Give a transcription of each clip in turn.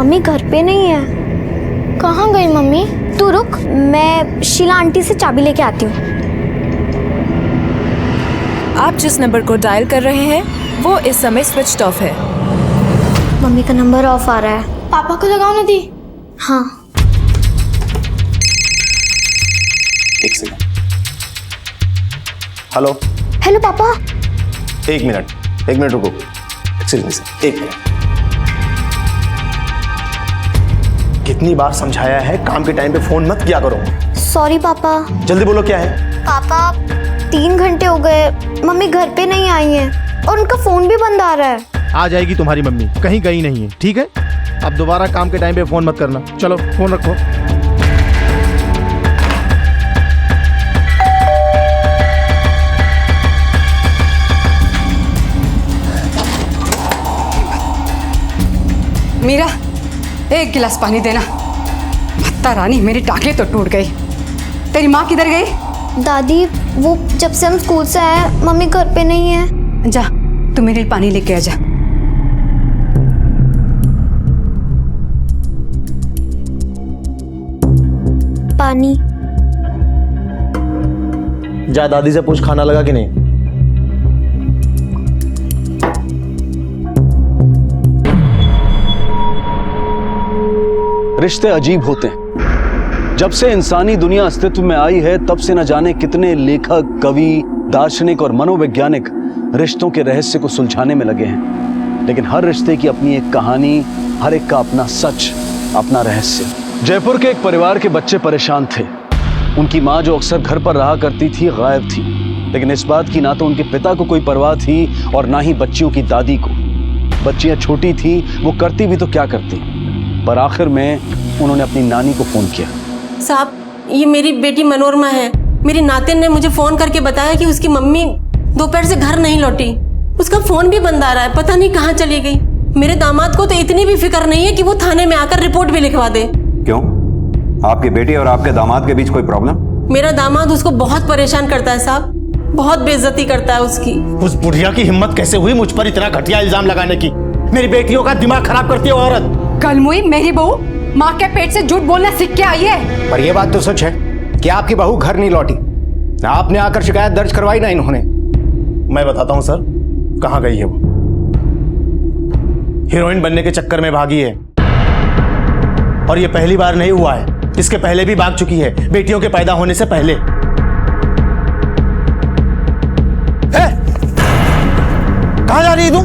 Mummy घर पे नहीं है। कहाँ गई मम्मी? तू रुक, मैं शीला आंटी से चाबी लेके आती हूँ। आप जिस नंबर को डायल कर रहे हैं वो इस समय स्विच ऑफ है। मम्मी का नंबर ऑफ आ रहा है। पापा को लगाओ ना दी। हाँ। एक सेकंड। हेलो। हेलो पापा। एक मिनट रुको। एक्सक्यूज मी सर, एक मिनट। कितनी बार समझाया है काम के टाइम पे फोन मत किया करो। सॉरी पापा। जल्दी बोलो क्या है। पापा 3 घंटे हो गए, मम्मी घर पे नहीं आई हैं और उनका फोन भी बंद आ रहा है। आ जाएगी तुम्हारी मम्मी, कहीं गई नहीं है, ठीक है? अब दोबारा काम के टाइम पे फोन मत करना। चलो फोन रखो। मीरा, एक गिलास पानी देना। भत्ता रानी, मेरी टांगें तो टूट गई। तेरी माँ किधर गई? दादी वो जब से हम स्कूल से आए मम्मी घर पे नहीं है। जा तू मेरे लिए पानी लेके आ जा। पानी। जा दादी से पूछ खाना लगा कि नहीं। रिश्ते अजीब होते हैं। जब से इंसानी दुनिया अस्तित्व में आई है तब से न जाने कितने लेखक, कवि, दार्शनिक और मनोवैज्ञानिक रिश्तों के रहस्य को सुलझाने में लगे हैं। लेकिन हर रिश्ते की अपनी एक कहानी, हर एक का अपना सच, अपना रहस्य। जयपुर के एक परिवार के बच्चे परेशान थे। उनकी माँ जो अक्सर घर पर रहा करती थी गायब थी। लेकिन इस बात की ना तो उनके पिता को कोई परवाह थी और ना ही बच्चियों की दादी को। बच्चियां छोटी थी, वो करती भी तो क्या करती, पर आखिर में उन्होंने अपनी नानी को फोन किया। साहब, ये मेरी बेटी मनोरमा है। मेरी नातिन ने मुझे फोन करके बताया कि उसकी मम्मी दोपहर से घर नहीं लौटी। उसका फोन भी बंद आ रहा है, पता नहीं कहाँ चली गई। मेरे दामाद को तो इतनी भी फिक्र नहीं है कि वो थाने में आकर रिपोर्ट भी लिखवा दे। क्यों? आपकी बेटी और आपके दामाद के बीच कोई प्रॉब्लम? मेरा दामाद उसको बहुत परेशान करता है साहब, बहुत बेइज्जती करता है उसकी। उस बुढ़िया की हिम्मत कैसे हुई मुझ पर इतना घटिया इल्जाम लगाने की? मेरी बेटियों का दिमाग खराब करती है औरत। कलमुई, मेरी बहू माँ के पेट से झूठ बोलना सीख के आई है। पर यह बात तो सच है कि आपकी बहू घर नहीं लौटी। आपने आकर शिकायत दर्ज करवाई ना इन्होंने। मैं बताता हूं सर, कहां गई है वो। हीरोइन बनने के चक्कर में भागी है और ये पहली बार नहीं हुआ है, इसके पहले भी भाग चुकी है, बेटियों के पैदा होने से पहले। कहां जा रही है तू?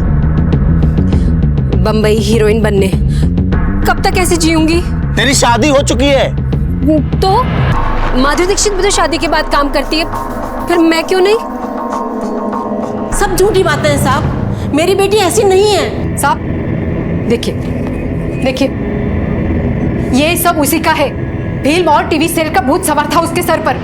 बम्बई हीरोइन बनने। कब तक ऐसे जीऊंगी? तेरी शादी हो चुकी है। तो माधुरी दीक्षित भी तो शादी के बाद काम करती है, फिर मैं क्यों नहीं? सब झूठी बातें हैं साहब, मेरी बेटी ऐसी नहीं है। साहब देखिए, ये सब उसी का है। फिल्म और टीवी सीरियल का भूत सवार था उसके सर पर।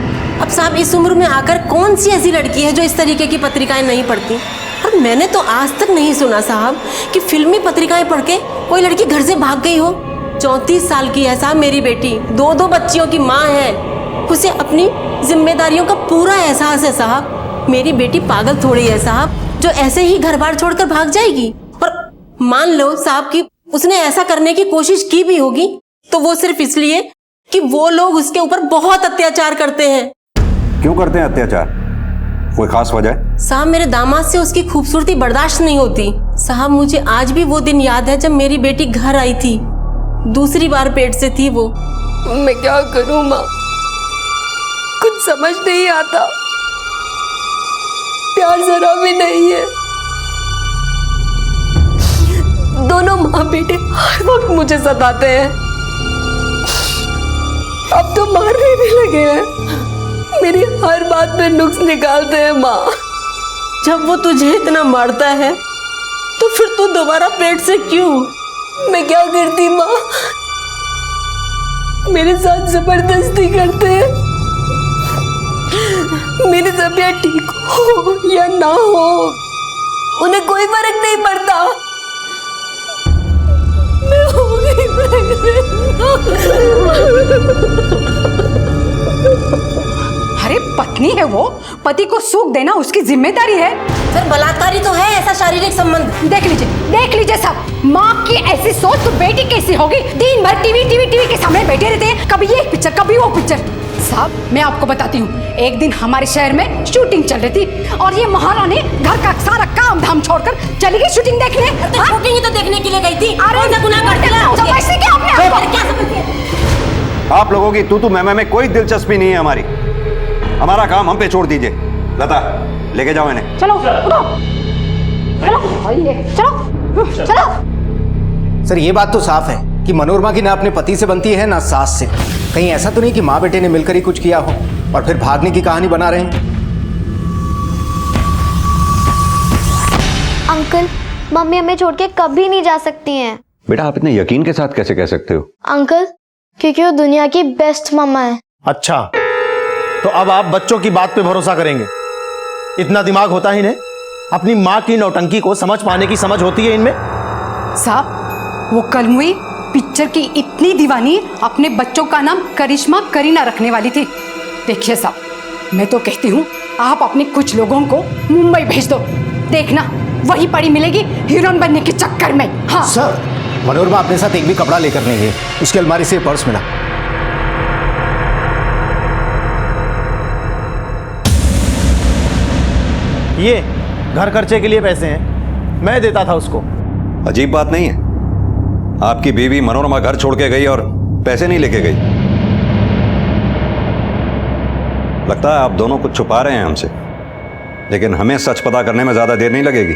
अब साहब, इस उम्र में आकर कौन सी ऐसी लड़की है जो इस तरीके की पत्रिकाएं नहीं पढ़ती? और मैंने तो आज तक नहीं सुना साहब कि फिल्मी पत्रिकाएं पढ़ के कोई लड़की घर से भाग गई हो। 34 साल की है साहब मेरी बेटी, 2 बच्चियों की माँ है। उसे अपनी जिम्मेदारियों का पूरा एहसास है साहब। मेरी बेटी पागल थोड़ी है साहब जो ऐसे ही घर बार छोड़कर भाग जाएगी। और मान लो साहब कि उसने ऐसा करने की कोशिश की भी होगी तो वो सिर्फ इसलिए कि वो लोग उसके ऊपर बहुत अत्याचार करते हैं। क्यों करते हैं अत्याचार? कोई खास वजह? साहब, मेरे दामाद से उसकी खूबसूरती बर्दाश्त नहीं होती। साहब, मुझे आज भी वो दिन याद है जब मेरी बेटी घर आई थी। दूसरी बार पेट से थी वो। मैं क्या करूं माँ, कुछ समझ नहीं आता। प्यार जरा भी नहीं है। दोनों माँ बेटे हर वक्त मुझे सताते हैं। अब तो मारने भी लगे हैं। मेरी हर बात में नुक्स निकालते हैं माँ। जब वो तुझे इतना मारता है तो फिर तू दोबारा पेट से क्यों? मैं क्या करती माँ, मेरे साथ जबरदस्ती करते हैं। मेरी तबीयत ठीक हो या ना हो उन्हें कोई फर्क नहीं पड़ता। मैं हो गई अरे पत्नी है वो, पति को सुख देना उसकी जिम्मेदारी है। सर, बलात्कारी तो है ऐसा शारीरिक संबंध। देख लीजिए सब। माँ की ऐसी सोच तो बेटी कैसी होगी? दिन भर टीवी टीवी टीवी के सामने बैठे रहते हैं, कभी ये पिक्चर कभी वो पिक्चर। साहब मैं आपको बताती हूँ, एक दिन हमारे शहर में शूटिंग चल रही थी और ये महारानी घर का सारा काम धाम छोड़कर चली गई शूटिंग देखने। तो शूटिंग ही तो देखने के लिए गई थी। अरे कौन सा गुनाह कर दिया? समझते क्या आपने? क्या समझती है? आप लोगों की तू मैं में कोई दिलचस्पी नहीं है हमारी। हमारा काम हम पे छोड़ दीजिए। लता लेके जाओ इन्हें। चलो उठो, चलो चलो चलो। सर ये बात तो साफ है कि मनोरमा की ना अपने पति से बनती है ना सास से। कहीं ऐसा तो नहीं कि माँ बेटे ने मिलकर ही कुछ किया हो और फिर भागने की कहानी बना रहे हैं। अंकल, मम्मी हमें छोड़ के कभी नहीं जा सकती हैं। बेटा आप इतने यकीन के साथ कैसे कह सकते हो? अंकल, क्योंकि वो दुनिया की बेस्ट मम्मा है। अच्छा, तो अब आप बच्चों की बात पे भरोसा करेंगे? इतना दिमाग होता ही नहीं? अपनी माँ की नौटंकी को समझ पाने की समझ होती है इनमें? साहब वो कल हुई पिक्चर की इतनी दीवानी अपने बच्चों का नाम करिश्मा करीना रखने वाली थी। देखिए साहब मैं तो कहती हूँ आप अपने कुछ लोगों को मुंबई भेज दो, देखना वही पड़ी मिलेगी हीरोइन बनने के चक्कर में। हाँ सर मनोरमा अपने साथ एक भी कपड़ा लेकर नहीं गई, उसकी अलमारी से पर्स मिला। ये घर खर्चे के लिए पैसे हैं, मैं देता था उसको। अजीब बात नहीं है, आपकी बीवी मनोरमा घर छोड़ के गई और पैसे नहीं लेके गई। लगता है आप दोनों कुछ छुपा रहे हैं हमसे, लेकिन हमें सच पता करने में ज्यादा देर नहीं लगेगी।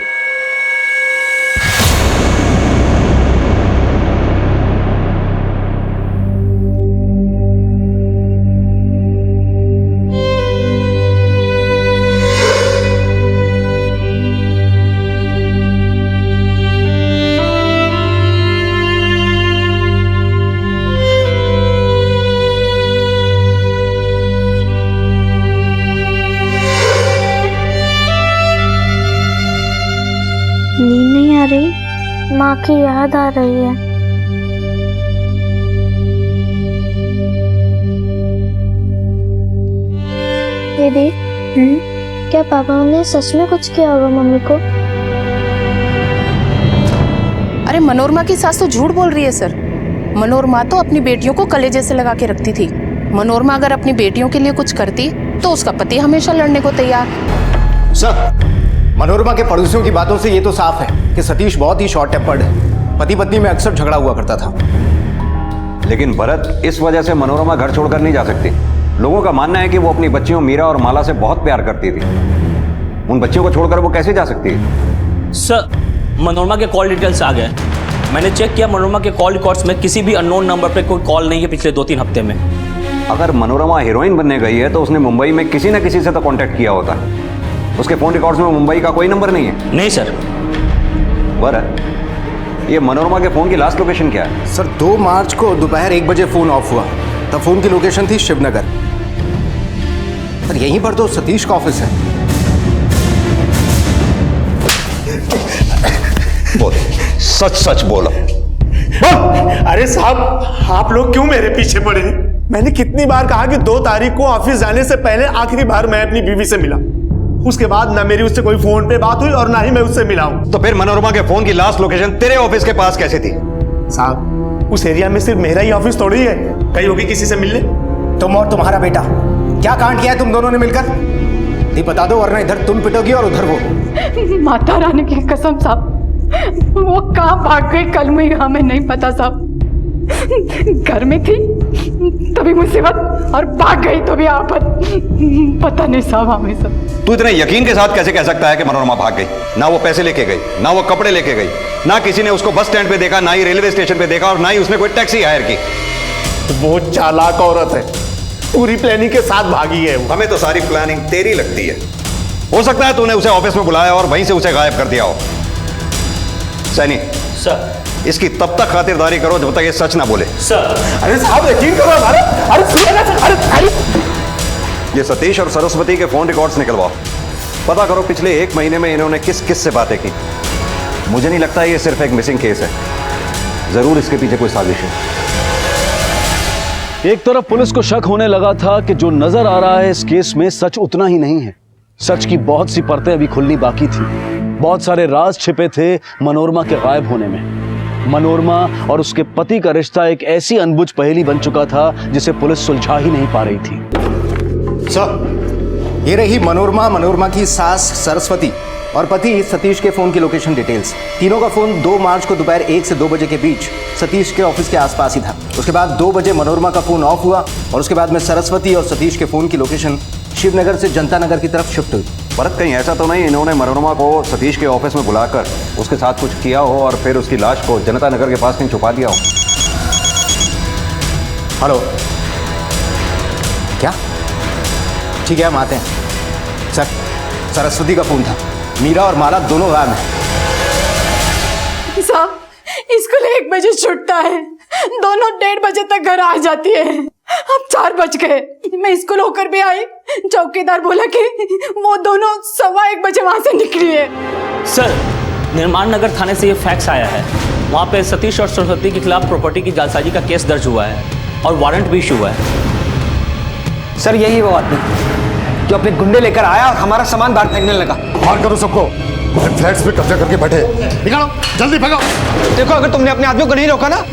नींद नहीं आ रही, माँ की याद आ रही है। दीदी, क्या पापा ने सच में कुछ किया होगा मम्मी को? अरे मनोरमा की सास तो झूठ बोल रही है सर। मनोरमा तो अपनी बेटियों को कलेजे से लगा के रखती थी। मनोरमा अगर अपनी बेटियों के लिए कुछ करती तो उसका पति हमेशा लड़ने को तैयार। सर मनोरमा के पड़ोसियों की बातों से ये तो साफ है कि सतीश बहुत ही शॉर्ट टेम्पर्ड है। पति पत्नी में अक्सर झगड़ा हुआ करता था। लेकिन भरत, इस वजह से मनोरमा घर छोड़कर नहीं जा सकती। लोगों का मानना है कि वो अपनी बच्चियों मीरा और माला से बहुत प्यार करती थी। उन बच्चियों को छोड़कर वो कैसे जा सकती है? सर मनोरमा के कॉल डिटेल्स आ गए। मैंने चेक किया, मनोरमा के कॉल रिकॉर्ड्स में किसी भी अननोन नंबर पे कोई कॉल नहीं है पिछले 2-3 हफ्ते में। अगर मनोरमा हीरोइन बनने गई है तो उसने मुंबई में किसी न किसी से तो कांटेक्ट किया होता है। उसके फोन रिकॉर्ड्स में मुंबई का कोई नंबर नहीं है। नहीं सर। भरत, ये मनोरमा के फोन की लास्ट लोकेशन क्या है? सर 2 मार्च को दोपहर 1 बजे फोन ऑफ हुआ। तब फोन की लोकेशन थी शिवनगर। सर यहीं पर तो सतीश का ऑफिस है। बोल, सच सच बोलो। अरे साहब, आप लोग क्यों मेरे पीछे पड़े हैं? मैंने कितनी बार कहा कि 2 तारीख को ऑफिस जाने से पहले आखिरी बार मैं अपनी बीवी से मिला। उसके बाद ना मेरी उससे कोई फोन पे बात हुई और ना ही मैं उससे मिला हूं। तो फिर मनोरमा के फोन की लास्ट लोकेशन तेरे ऑफिस के पास कैसे थी? साहब उस एरिया में सिर्फ मेरा ही ऑफिस थोड़ी है, कहीं होगी किसी से मिलने। तुम और तुम्हारा बेटा क्या कांड किया है तुम दोनों ने मिलकर? नहीं बता दो वरना इधर तुम पिटोगी और उधर वो। माता रानी की कसम साहब, वो कहाँ भाग गई कल में हमें नहीं पता साहब। घर में थी तभी मुसीबत और भाग गई तो भी आफत। पता नहीं साहब हमें सब। तू इतने यकीन के साथ कैसे कह सकता है कि मनोरमा भाग गई? ना वो पैसे लेके गई, ना वो कपड़े लेके गई, ना किसी ने उसको बस स्टैंड पे देखा, ना ही रेलवे स्टेशन पे देखा और ना ही उसने कोई टैक्सी हायर की। वो चालाक औरत है, पूरी प्लानिंग के साथ भागी है वो। हमें तो सारी प्लानिंग तेरी लगती है। हो सकता है तूने उसे ऑफिस में बुलाया और वहीं से उसे गायब कर दिया हो। सैनी सर, इसकी तब तक खातिरदारी करो जब तक ये सच ना बोले। सर। अरे साहब यकीन करो हमारा। अरे ये सतीश और सरस्वती के फोन रिकॉर्ड्स निकलवाओ। पता करो पिछले 1 महीने में इन्होंने किस किस से बातें की। मुझे नहीं लगता ये सिर्फ एक मिसिंग केस है, जरूर इसके पीछे कोई साजिश है। एक तरफ पुलिस को शक होने लगा था कि जो नजर आ रहा है इस केस में सच उतना ही नहीं है। सच की बहुत सी परतें अभी खुलनी बाकी थी। बहुत सारे राज छिपे थे मनोरमा के गायब होने में। मनोरमा और उसके पति का रिश्ता एक ऐसी अनबुझ पहेली बन चुका था जिसे पुलिस सुलझा ही नहीं पा रही थी। सर, ये रही मनोरमा की सास सरस्वती और पति सतीश के फोन की लोकेशन डिटेल्स। तीनों का फोन 2 मार्च को दोपहर 1 से 2 बजे के बीच सतीश के ऑफिस के आसपास ही था। उसके बाद 2 बजे मनोरमा का फोन ऑफ हुआ और उसके बाद में सरस्वती और सतीश के फोन की लोकेशन शिवनगर से जनता नगर की तरफ शिफ्ट हुई। भरत, कहीं ऐसा तो नहीं इन्होंने मनोरमा को सतीश के ऑफिस में बुलाकर उसके साथ कुछ किया हो और फिर उसकी लाश को जनता नगर के पास कहीं छुपा दिया हो? हेलो, क्या? ठीक है, हम आते हैं। सर, सरस्वती का फोन था। मीरा और माला दोनों गायब हैं। साहब, स्कूल 1 बजे छूटता है, दोनों 1:30 बजे तक घर आ जाती है। अब 4 बज गए, मैं स्कूल होकर भी आई, चौकीदार बोला कि वो दोनों 1:15 बजे वहां से निकली है। सर, निर्माण नगर थाने से ये फैक्स आया है, वहाँ पे सतीश और सरस्वती के खिलाफ प्रॉपर्टी की जालसाजी का केस दर्ज हुआ है और वारंट भी इशू हुआ है। सर, यही वो आदमी जो अपने गुंडे लेकर आया और हमारा सामान बाहर फेंकने लगा। मार करो सबको, फ्लैट्स पे कब्जा करके बैठे। निकालो, जल्दी भगाओ। देखो, अगर तुमने अपने आदमियों को नहीं रोका ना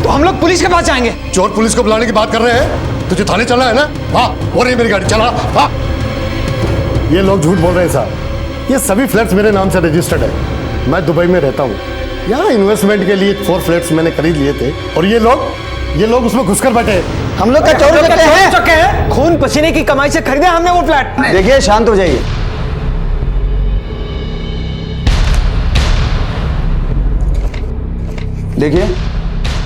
तो हम लोग पुलिस के पास जाएंगे। चोर पुलिस को बुलाने की बात कर रहे हैं? तुझे थाने चलना है ना? हाँ, वो रही मेरी गाड़ी, चला। हाँ, ये लोग झूठ बोल रहे हैं साहब। ये सभी फ्लैट्स मेरे नाम से रजिस्टर्ड है। मैं दुबई में रहता हूँ। यहाँ इन्वेस्टमेंट के लिए 4 फ्लैट्स मैंने खरीद लिए थे और ये लोग उसमें घुसकर बैठे। हम लोग का चोर हैं। खून पसीने की कमाई से खरीदे हमने वो फ्लैट। देखिए, शांत हो जाइए। देखिए,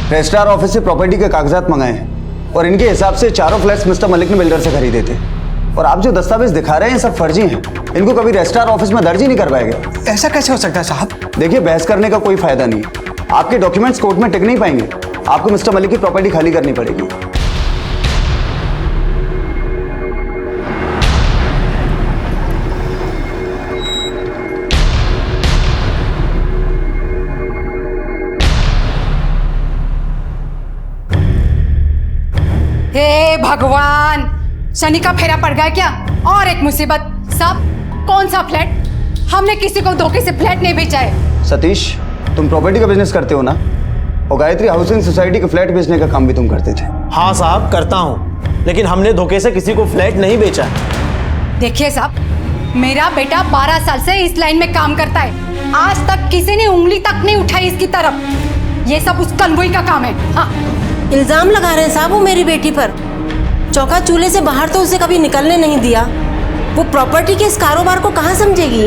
रजिस्ट्रार ऑफिस से प्रॉपर्टी के कागजात मंगाए हैं और इनके हिसाब से चारों फ्लैट्स मिस्टर मलिक ने बिल्डर से खरीदे थे। और आप जो दस्तावेज दिखा रहे हैं सब फर्जी हैं। इनको कभी रजिस्ट्रार ऑफिस में दर्ज ही नहीं करवाया गया। ऐसा कैसे हो सकता है साहब? देखिए, बहस करने का कोई फायदा नहीं है। आपके डॉक्यूमेंट्स कोर्ट में टिक नहीं पाएंगे। आपको मिस्टर मलिक की प्रॉपर्टी खाली करनी पड़ेगी। हे भगवान, शनि का फेरा पड़ गया क्या? और एक मुसीबत। सब कौन सा फ्लैट? हमने किसी को धोखे से फ्लैट नहीं बेचा है। सतीश, तुम प्रॉपर्टी का बिजनेस करते हो ना? और गायत्री हाउसिंग सोसाइटी के फ्लैट बेचने का काम भी तुम करते थे। हाँ साहब, करता हूँ, लेकिन हमने धोखे से किसी को फ्लैट नहीं बेचा है। देखिए साहब, मेरा बेटा 12 साल से इस लाइन में काम करता है। आज तक किसी ने उंगली तक नहीं उठाई इसकी तरफ। ये सब उस कन्वोई का काम है। हाँ, इल्जाम लगा रहे हैं साहब वो मेरी बेटी पर। चौका चूल्हे से बाहर तो उसे कभी निकलने नहीं दिया। वो प्रॉपर्टी के इस कारोबार को कहाँ समझेगी?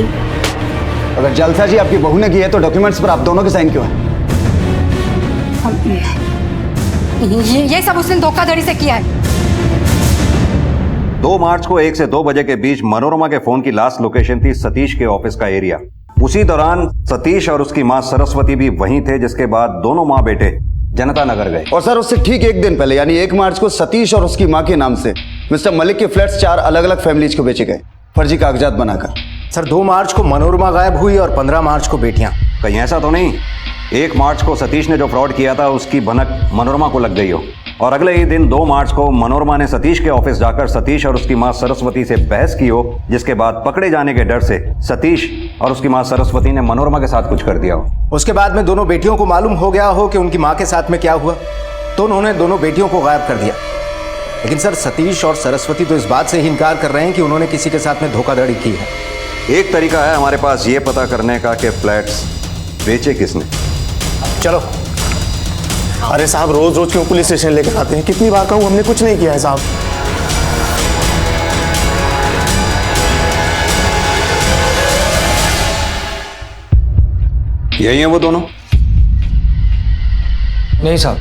अगर जालसाजी आपकी बहू ने की है तो डॉक्यूमेंट्स पर आप दोनों के साइन क्यों है? ये सब उसने धोखाधड़ी से किया है। 2 मार्च को 1 से 2 बजे के बीच मनोरमा के फोन की लास्ट लोकेशन थी सतीश के ऑफिस का एरिया। उसी दौरान सतीश और उसकी मां सरस्वती भी वहीं थे, जिसके बाद दोनों मां बेटे जनता नगर गए। और सर, उससे ठीक 1 दिन पहले यानी 1 मार्च को सतीश और उसकी मां के नाम से मिस्टर मलिक के फ्लैट्स 4 अलग अलग फैमिलीज को बेचे गए, फर्जी कागजात बनाकर। सर, 2 मार्च को मनोरमा गायब हुई और 15 मार्च को बेटियां। कहीं ऐसा तो नहीं 1 मार्च को सतीश ने जो फ्रॉड किया था उसकी भनक मनोरमा को लग गई हो और अगले ही दिन 2 मार्च को मनोरमा ने सतीश के ऑफिस जाकर सतीश और उसकी मां सरस्वती से बहस की हो, जिसके बाद पकड़े जाने के डर से सतीश और उसकी मां सरस्वती ने मनोरमा के साथ कुछ कर दिया हो। उसके बाद में दोनों बेटियों को मालूम हो गया हो कि उनकी मां के साथ में क्या हुआ, तो उन्होंने दोनों बेटियों को गायब कर दिया। लेकिन सर, सतीश और सरस्वती तो इस बात से ही इनकार कर रहे हैं कि उन्होंने किसी के साथ में धोखाधड़ी की है। एक तरीका है हमारे पास ये पता करने का कि फ्लैट्स बेचे किसने। चलो। अरे साहब, रोज रोज क्यों पुलिस स्टेशन लेकर आते हैं? कितनी बार कहूं, हमने कुछ नहीं किया है साहब। यही है वो दोनों? नहीं साहब,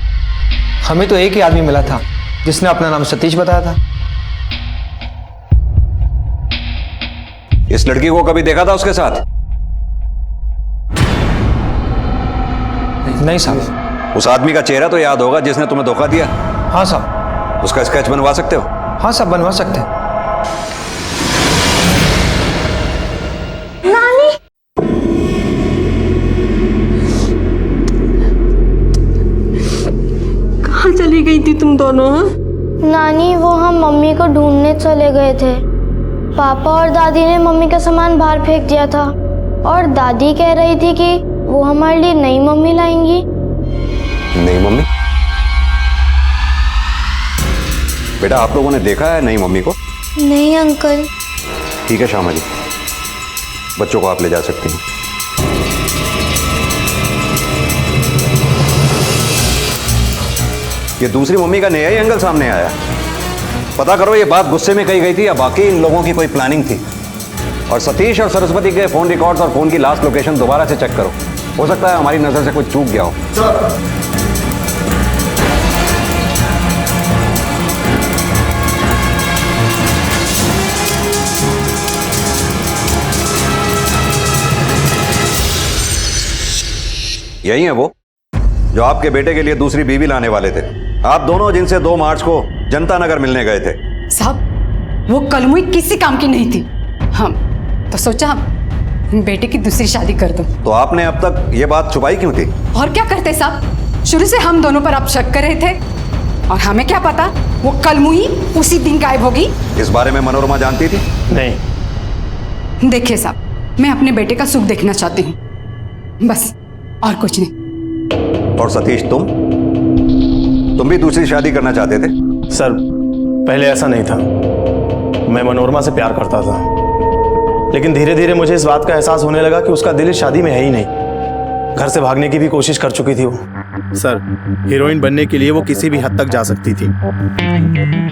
हमें तो एक ही आदमी मिला था जिसने अपना नाम सतीश बताया था। इस लड़की को कभी देखा था उसके साथ? नहीं साहब। उस आदमी का चेहरा तो याद होगा जिसने तुम्हें धोखा दिया? हाँ साहब। उसका स्केच बनवा सकते हो? हाँ साहब, बनवा सकते हैं। नानी, कहाँ चली गई थी तुम दोनों? हाँ, नानी, वो हम मम्मी को ढूंढने चले गए थे। पापा और दादी ने मम्मी का सामान बाहर फेंक दिया था और दादी कह रही थी कि वो हमारे लिए नई मम्मी लाएंगी? नई मम्मी? बेटा आप लोगों ने देखा है नई मम्मी को? नहीं अंकल। ठीक है श्यामा जी, बच्चों को आप ले जा सकती हैं। ये दूसरी मम्मी का नया ही एंगल सामने आया। पता करो ये बात गुस्से में कही गई थी या बाकी इन लोगों की कोई प्लानिंग थी। और सतीश और सरस्वती के फोन रिकॉर्ड्स और फोन की लास्ट लोकेशन दोबारा से चेक करो, हो सकता है हमारी नजर से कुछ चूक गया हो। यही है वो जो आपके बेटे के लिए दूसरी बीवी लाने वाले थे, आप दोनों जिनसे 2 मार्च को जनता नगर मिलने गए थे। साहब वो कलमुई किसी काम की नहीं थी। हम तो सोचा बेटे की दूसरी शादी कर दूं। तो आपने अब तक ये बात छुपाई क्यों थी? और क्या करते साहब, शुरू से हम दोनों पर आप शक कर रहे थे और हमें क्या पता वो कलमुई उसी दिन गायब होगी। इस बारे में मनोरमा जानती थी? नहीं। देखिए साहब, मैं अपने बेटे का सुख देखना चाहती हूँ, बस, और कुछ नहीं। और सतीश तुम भी दूसरी शादी करना चाहते थे? सर पहले ऐसा नहीं था, मैं मनोरमा से प्यार करता था, लेकिन धीरे धीरे मुझे इस बात का एहसास होने लगा कि उसका दिल इस शादी में है ही नहीं। घर से भागने की भी कोशिश कर चुकी थी वो। सर हीरोइन बनने के लिए वो किसी भी हद तक जा सकती थी।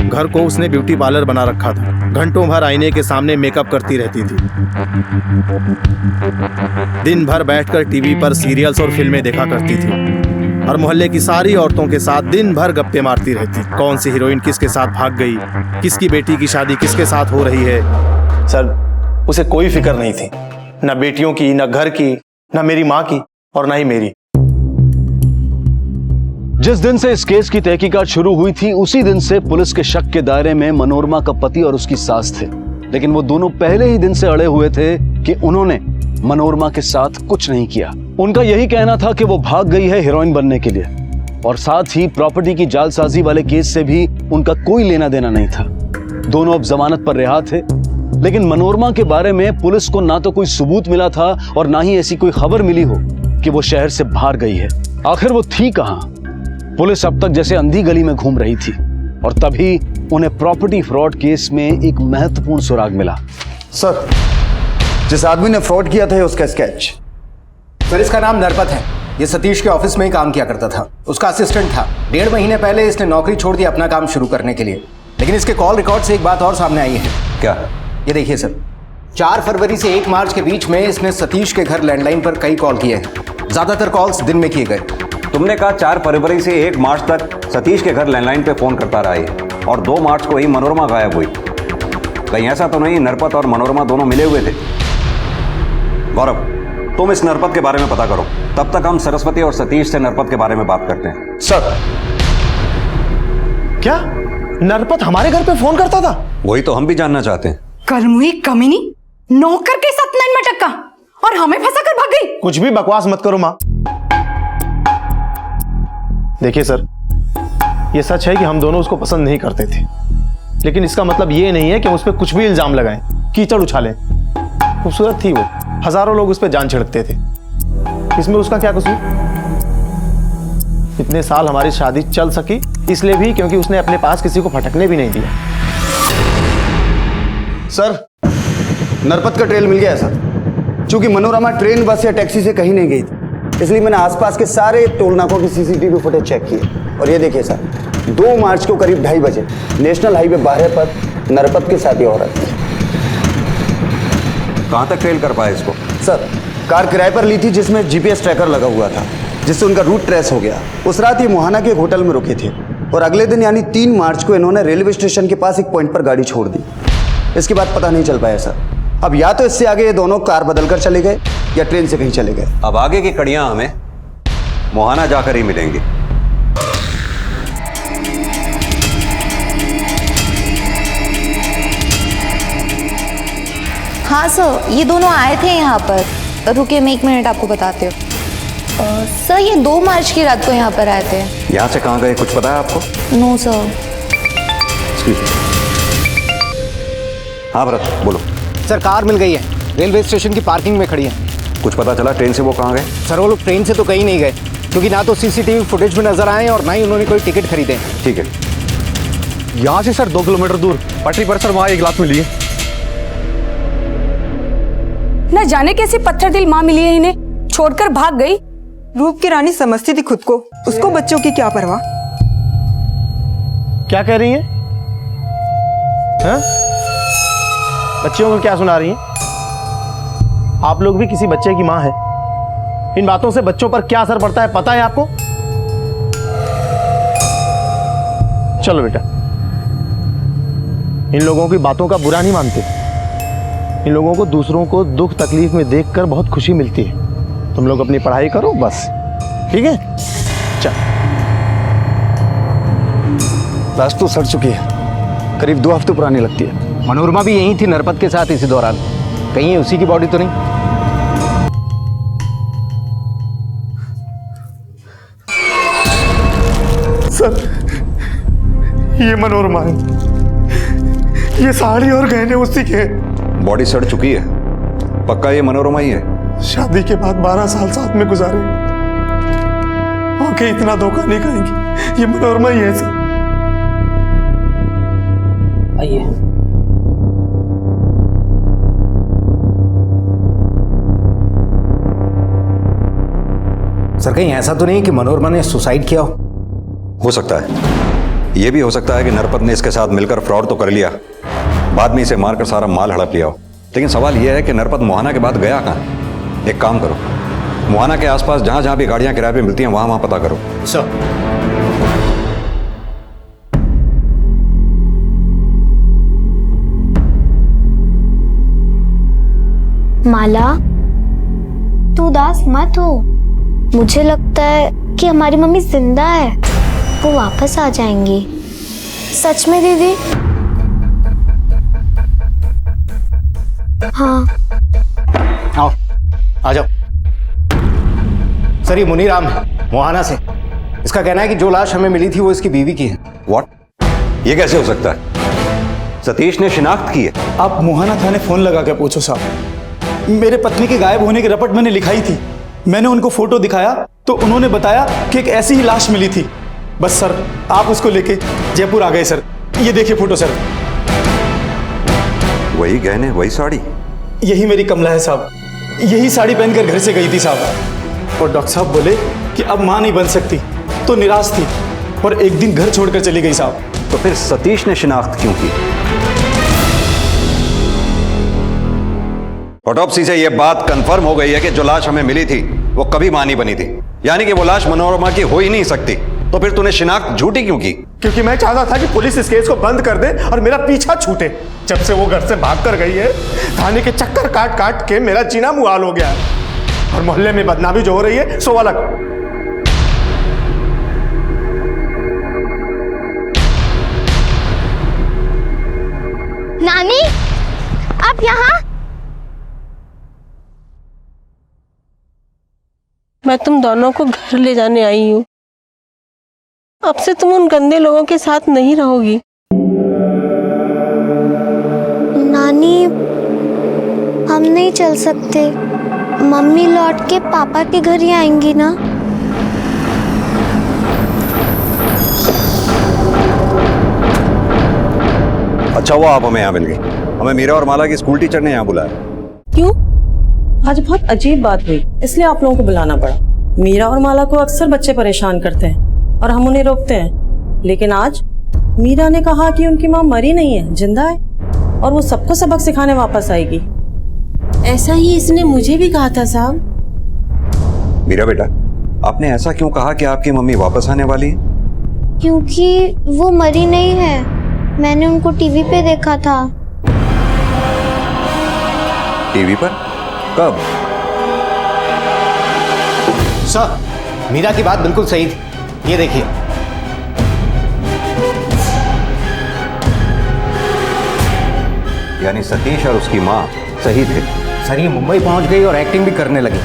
घर को उसने ब्यूटी पार्लर बना रखा था, घंटों भर आईने के सामने मेकअप करती रहती थी, दिन भर बैठकर टीवी पर सीरियल्स और फिल्में देखा करती थी और मोहल्ले की सारी औरतों के साथ दिन भर गप्पे मारती रहती। कौन सी हीरोइन किसके साथ भाग गई, किसकी बेटी की शादी किसके साथ हो रही है। सर उसे कोई फिक्र नहीं थी, न बेटियों की, न घर की, न मेरी माँ की और न ही मेरी। जिस दिन से इस केस की तहकीकात शुरू हुई थी उसी दिन से पुलिस के शक के दायरे में मनोरमा का पति और उसकी सास थे, लेकिन वो दोनों पहले ही दिन से अड़े हुए थे कि उन्होंने मनोरमा के साथ कुछ नहीं किया। उनका यही कहना था कि वो भाग गई है हीरोइन बनने के लिए, और साथ ही प्रॉपर्टी की जालसाजी वाले केस से भी उनका कोई लेना देना नहीं था। दोनों अब जमानत पर रिहा थे, लेकिन मनोरमा के बारे में पुलिस को ना तो कोई सबूत मिला था और ना ही ऐसी कोई खबर मिली हो कि वो शहर से बाहर गई है। आखिर वो थी कहां? पुलिस अब तक जैसे अंधी गली में घूम रही थी, और तभी उन्हें प्रॉपर्टी फ्रॉड केस में एक महत्वपूर्ण सुराग मिला। सर जिस आदमी ने फ्रॉड किया था उसका स्केच। सर इसका नाम नरपत है, ये सतीश के ऑफिस में ही काम किया करता था, उसका असिस्टेंट था। 1.5 महीने पहले इसने नौकरी छोड़ दी अपना काम शुरू करने के लिए, लेकिन इसके कॉल रिकॉर्ड से एक बात और सामने आई है। क्या? ये देखिए सर, 4 फरवरी से 1 मार्च के बीच में इसने सतीश के घर लैंडलाइन पर कई कॉल किए हैं, ज्यादातर कॉल्स दिन में किए गए। तुमने कहा 4 फरवरी से 1 मार्च तक सतीश के घर लैंडलाइन पे फोन करता रहा है, और 2 मार्च को ही मनोरमा गायब हुई। कहीं ऐसा तो नहीं नरपत और मनोरमा दोनों मिले हुए थे? गौरव तुम इस नरपत के बारे में पता करो, तब तक हम सरस्वती और सतीश से नरपत के बारे में बात करते हैं। सर क्या नरपत हमारे घर पे फोन करता था? वही तो हम भी जानना चाहते हैं। कलमुई कमीनी नौकर के साथ लाइन में टक्का और हमें फंसा कर भाग गई। कुछ भी बकवास मत करो माँ। देखिए सर, ये सच है कि हम दोनों उसको पसंद नहीं करते थे, लेकिन इसका मतलब ये नहीं है कि हम उस पर कुछ भी इल्जाम लगाएं, कीचड़ उछालें। खूबसूरत थी वो, हजारों लोग उस पर जान छिड़कते थे, इसमें उसका क्या कसूर? इतने साल हमारी शादी चल सकी इसलिए भी क्योंकि उसने अपने पास किसी को फटकने भी नहीं दिया। सर नरपत का ट्रेल मिल गया है सर। चूंकि मनोरमा ट्रेन, बस या टैक्सी से कहीं नहीं गई थी, इसलिए मैंने आसपास के सारे टोल नाकों की सीसीटीवी फुटेज चेक किए। और ये देखिए सर, 2 मार्च को करीब 2:30 बजे नेशनल हाईवे 12 पर नरपत के साथ ये औरत थी। कहां तक ट्रेल कर पाए इसको? सर कार किराए पर ली थी जिसमें जीपीएस ट्रैकर लगा हुआ था, जिससे उनका रूट ट्रेस हो गया। उस रात ये मोहाना के एक होटल में रुके थे और अगले दिन यानी 3 मार्च को इन्होंने रेलवे स्टेशन के पास एक पॉइंट पर गाड़ी छोड़ दी। इसके बाद पता नहीं चल पाया सर। अब या तो इससे आगे ये दोनों कार बदलकर चले गए या ट्रेन से कहीं चले गए। अब आगे की कड़ियां हमें मोहाना जाकर ही मिलेंगी। हाँ सर, ये दोनों आए थे यहाँ पर। रुकिए मैं 1 मिनट आपको बताती हूँ। सर ये 2 मार्च की रात को यहाँ पर आए थे। यहाँ से कहाँ गए कुछ पता है आपको? No sir. हाँ भरत बोलो। सर कार मिल गई है, रेलवे स्टेशन की पार्किंग में खड़ी है। कुछ पता चला ट्रेन से वो कहाँ गए? सर वो लोग ट्रेन से तो कहीं नहीं गए, क्योंकि ना तो सीसीटीवी फुटेज में नजर आए और ना ही उन्होंने कोई टिकट खरीदे। ठीक है। यहाँ से सर 2 किलोमीटर दूर पटरी पर सर वहाँ एक लाश मिली है। न जाने कैसी पत्थर दिल माँ मिली है इन्हें, छोड़कर भाग गई। रूप की रानी समझती थी खुद को, उसको बच्चों की क्या परवाह। क्या कह रही हैं? हैं? बच्चियों को क्या सुना रही हैं? आप लोग भी किसी बच्चे की माँ है। इन बातों से बच्चों पर क्या असर पड़ता है पता है आपको? चलो बेटा, इन लोगों की बातों का बुरा नहीं मानते। इन लोगों को दूसरों को दुख तकलीफ में देखकर बहुत खुशी मिलती है। तुम लोग अपनी पढ़ाई करो बस, ठीक है? चल। लाश तो सड़ चुकी है, करीब 2 हफ्ते पुरानी लगती है। मनोरमा भी यहीं थी नरपत के साथ इसी दौरान, कहीं उसी की बॉडी तो नहीं? सर, ये मनोरमा है, ये साड़ी और गहने उसी के हैं। बॉडी सड़ चुकी है, पक्का ये मनोरमा ही है? शादी के बाद 12 साल साथ में गुजारे, आंखें इतना धोखा नहीं खाएंगी। ये मनोरमा ही है सर। आइए। सर कहीं ऐसा तो नहीं कि मनोरमा ने सुसाइड किया हो सकता है। यह भी हो सकता है कि नरपत ने इसके साथ मिलकर फ्रॉड तो कर लिया, बाद में इसे मारकर सारा माल हड़प लिया हो। लेकिन सवाल यह है कि नरपत मोहाना के बाद गया कहाँ? एक काम करो, मोहाना के आसपास जहां जहां भी गाड़ियां किराए पे मिलती हैं वहां वहां पता करो। सर माला, तू उदास मत हो। मुझे लगता है कि हमारी मम्मी जिंदा है, वो वापस आ जाएंगी। सच में दीदी? हाँ। आओ, आ जाओ। सर ये मुनीराम है, मोहाना से। इसका कहना है कि जो लाश हमें मिली थी वो इसकी बीवी की है। व्हाट? ये कैसे हो सकता है? सतीश ने शिनाख्त की है? आप मोहाना थाने फोन लगा के पूछो साहब। मेरे पत्नी के गायब होने की रपट मैंने लिखाई थी, मैंने उनको फोटो दिखाया तो उन्होंने बताया कि एक ऐसी ही लाश मिली थी। बस सर आप उसको लेके जयपुर आ गए सर। ये देखिए फोटो सर। वही गहने, वही साड़ी? यही मेरी कमला है साहब, यही साड़ी पहनकर घर से गई थी साहब। और डॉक्टर साहब बोले कि अब मां नहीं बन सकती, तो निराश थी और एक दिन घर छोड़कर चली गई साहब। तो फिर सतीश ने शिनाख्त क्यों की? ऑटोप्सी से यह बात कंफर्म हो गई है कि जो लाश हमें मिली थी वो कभी मां नहीं बनी थी, यानी कि वो लाश मनोरमा की हो ही नहीं सकती। तो फिर तूने शिनाख्त झूठी क्यों की? क्योंकि मैं चाहता था कि पुलिस इस केस को बंद कर दे और मेरा पीछा छूटे। जब से वो घर से भाग कर गई है, थाने के चक्कर काट काट के मेरा जीना मुहाल हो गया है। और मोहल्ले में बदनामी जो हो रही है सो अलग। नानी, आप यहाँ? मैं तुम दोनों को घर ले जाने आई हूँ। अब से तुम उन गंदे लोगों के साथ नहीं रहोगी। नानी, हम नहीं चल सकते। मम्मी लौट के पापा के घर ही आएंगी ना? अच्छा हुआ आप हमें यहाँ मिल गई। हमें मीरा और माला की स्कूल टीचर ने यहाँ बुलाया। क्यों? आज बहुत अजीब बात हुई, इसलिए आप लोगों को बुलाना पड़ा। मीरा और माला को अक्सर बच्चे परेशान करते हैं और हम उन्हें रोकते हैं, लेकिन आज मीरा ने कहा कि उनकी माँ मरी नहीं है, जिंदा है और वो सबको सबक सिखाने वापस आएगी। ऐसा ही इसने मुझे भी कहा था साहब। मीरा बेटा, आपने ऐसा क्यों कहा कि आपकी मम्मी वापस आने वाली है? क्योंकि वो मरी नहीं है, मैंने उनको टीवी पे देखा था। टीवी पर? कब? सर मीरा की बात बिल्कुल सही थी, ये देखिए। यानी सतीश और उसकी माँ सही थे। सर ये मुंबई पहुंच गई और एक्टिंग भी करने लगी।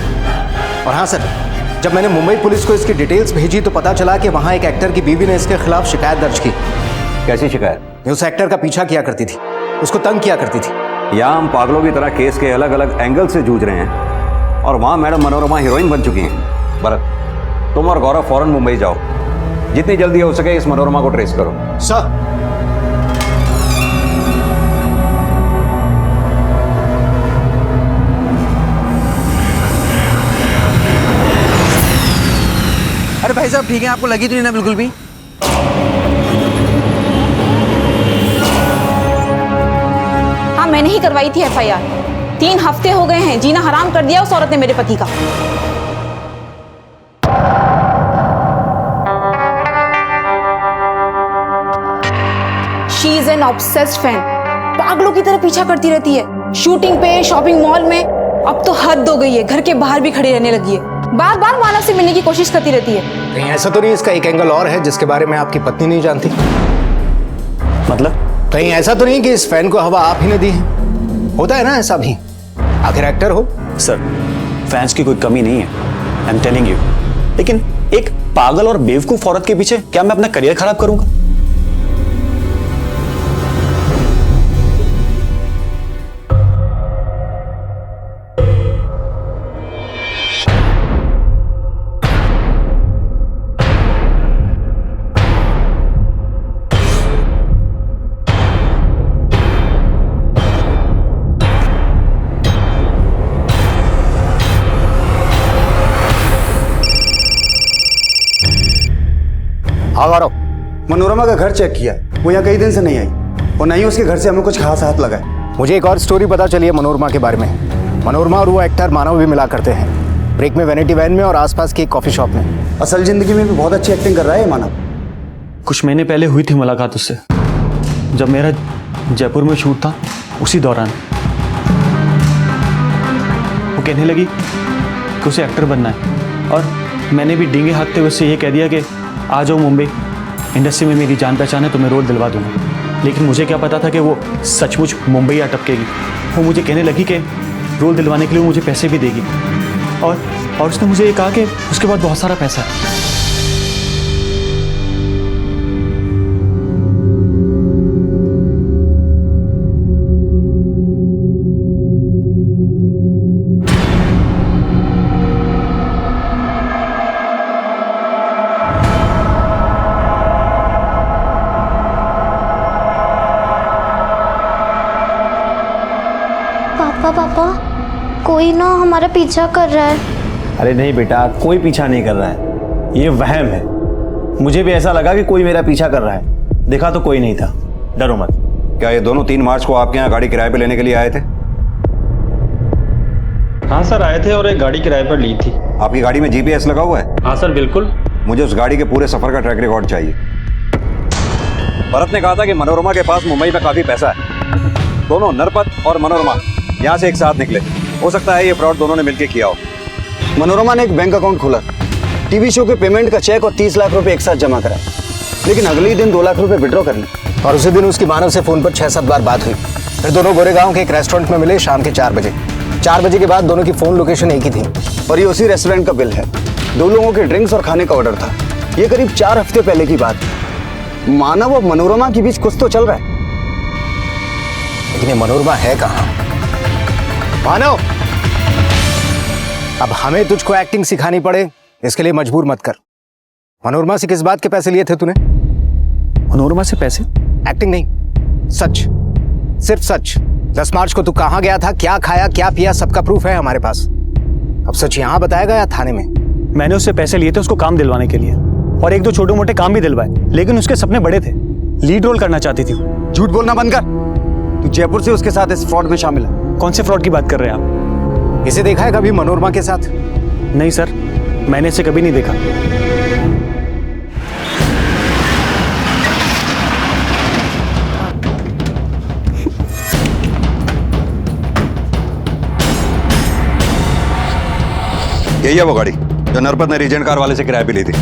और हाँ सर, जब मैंने मुंबई पुलिस को इसकी डिटेल्स भेजी तो पता चला कि वहाँ एक एक्टर की बीवी ने इसके खिलाफ शिकायत दर्ज की। कैसी शिकायत? ये उस एक्टर का पीछा किया करती थी, उसको तंग किया करती थी। यहाँ हम पागलों की तरह केस के अलग अलग एंगल से जूझ रहे हैं, और वहां मैडम मनोरमा हीरोइन बन चुकी हैं। भरत, तुम और गौरव फौरन मुंबई जाओ, जितनी जल्दी हो सके इस मनोरमा को ट्रेस करो। सर। अरे भाई साहब ठीक है, आपको लगी तो नहीं ना बिल्कुल भी? हाँ मैंने ही करवाई थी एफआईआर। 3 हफ्ते हो गए हैं, जीना हराम कर दिया उस औरत ने मेरे पति का। She is an obsessed fan, पागलों की तरह पीछा करती रहती है, शूटिंग पे, शॉपिंग मॉल में। अब तो हद हो गई है, घर के बाहर भी खड़ी रहने लगी है, बार बार मानव से मिलने की कोशिश करती रहती है। कहीं ऐसा तो नहीं इसका एक एंगल और है जिसके बारे में आपकी पत्नी नहीं जानती? मतलब कहीं ऐसा तो नहीं कि इस फैन को हवा आप ही ने दी है? होता है ना ऐसा भी, आखिर एक्टर हो। सर, फैंस की कोई कमी नहीं है, आई एम टेलिंग यू। लेकिन एक पागल और बेवकूफ औरत के पीछे क्या मैं अपना करियर खराब करूंगा? गौरव, मनोरमा का घर चेक किया, वो यहाँ कई दिन से नहीं आई और नहीं उसके घर से हमें कुछ खास हाथ लगा है। मुझे एक और स्टोरी पता चली है मनोरमा के बारे में। मनोरमा और वो एक्टर मानव भी मिला करते हैं, ब्रेक में वैनिटी वैन में और आसपास की एक कॉफी शॉप में। असल जिंदगी में भी बहुत अच्छी एक्टिंग कर रहा है मानव। कुछ महीने पहले हुई थी मुलाकात उससे, जब मेरा जयपुर में शूट था, उसी दौरान वो कहने लगी कि उसे एक्टर बनना है और मैंने भी डींगे हाँकते हुए उससे ये कह दिया कि आ जाओ मुंबई, इंडस्ट्री में मेरी जान पहचान है तो मैं रोल दिलवा दूंगा। लेकिन मुझे क्या पता था कि वो सचमुच मुंबई आ टपकेगी। वो मुझे कहने लगी कि रोल दिलवाने के लिए वो मुझे पैसे भी देगी और उसने मुझे ये कहा कि उसके बाद बहुत सारा पैसा है। पापा, कोई ना हमारा पीछा कर रहा है। अरे नहीं बेटा, कोई पीछा नहीं कर रहा है, ये वहम है। मुझे भी ऐसा लगा कि कोई मेरा पीछा कर रहा है, देखा तो कोई नहीं था। डरो मत। क्या ये दोनों 3 मार्च को आपके यहाँ गाड़ी किराए पे लेने के लिए आए थे? हाँ सर, आए थे और एक गाड़ी किराए पर ली थी। आपकी गाड़ी में जीपीएस लगा हुआ है? हाँ सर, बिल्कुल। मुझे उस गाड़ी के पूरे सफर का ट्रैक रिकॉर्ड चाहिए। भरत ने कहा था कि मनोरमा के पास मुंबई में काफी पैसा है। दोनों नरपत और मनोरमा यहाँ से एक साथ निकले। हो सकता है ये फ्रॉड दोनों ने मिलकर किया हो। मनोरमा ने एक बैंक अकाउंट खोला, टीवी शो के पेमेंट का चेक और 30 लाख रुपए एक साथ जमा करा, लेकिन अगले ही दिन 2 लाख रुपए विड्रॉ कर ली। और उसी दिन उसकी मानव से फोन पर 6-7 बार बात हुई। फिर दोनों गोरेगांव के एक रेस्टोरेंट में मिले शाम के 4 बजे। 4 बजे के बाद दोनों की फोन लोकेशन एक ही थी और ये उसी रेस्टोरेंट का बिल है। 2 लोगों के ड्रिंक्स और खाने का ऑर्डर था। ये करीब 4 हफ्ते पहले की बात। मानव और मनोरमा के बीच कुछ तो चल रहा है, लेकिन ये मनोरमा है कहाँ? मानव, अब हमें तुझको एक्टिंग सिखानी पड़े इसके लिए मजबूर मत कर। मनोरमा से किस बात के पैसे लिए थे तूने? मनोरमा से पैसे? एक्टिंग नहीं, सच, सिर्फ सच। 10 मार्च को तू कहाँ गया था, क्या खाया, क्या पिया, सबका प्रूफ है हमारे पास। अब सच यहाँ बताएगा या थाने में? मैंने उससे पैसे लिए थे उसको काम दिलवाने के लिए और 1-2 छोटे मोटे काम भी दिलवाए, लेकिन उसके सपने बड़े थे। लीड रोल करना चाहती थी। झूठ बोलना बंद कर। तू जयपुर से उसके साथ इस फ्रॉड में शामिल है। कौन से फ्रॉड की बात कर रहे हैं आप? इसे देखा है कभी मनोरमा के साथ? नहीं सर, मैंने इसे कभी नहीं देखा। यही है वो गाड़ी जो नरपत ने रीजेंट कार वाले से किराए पे ली थी।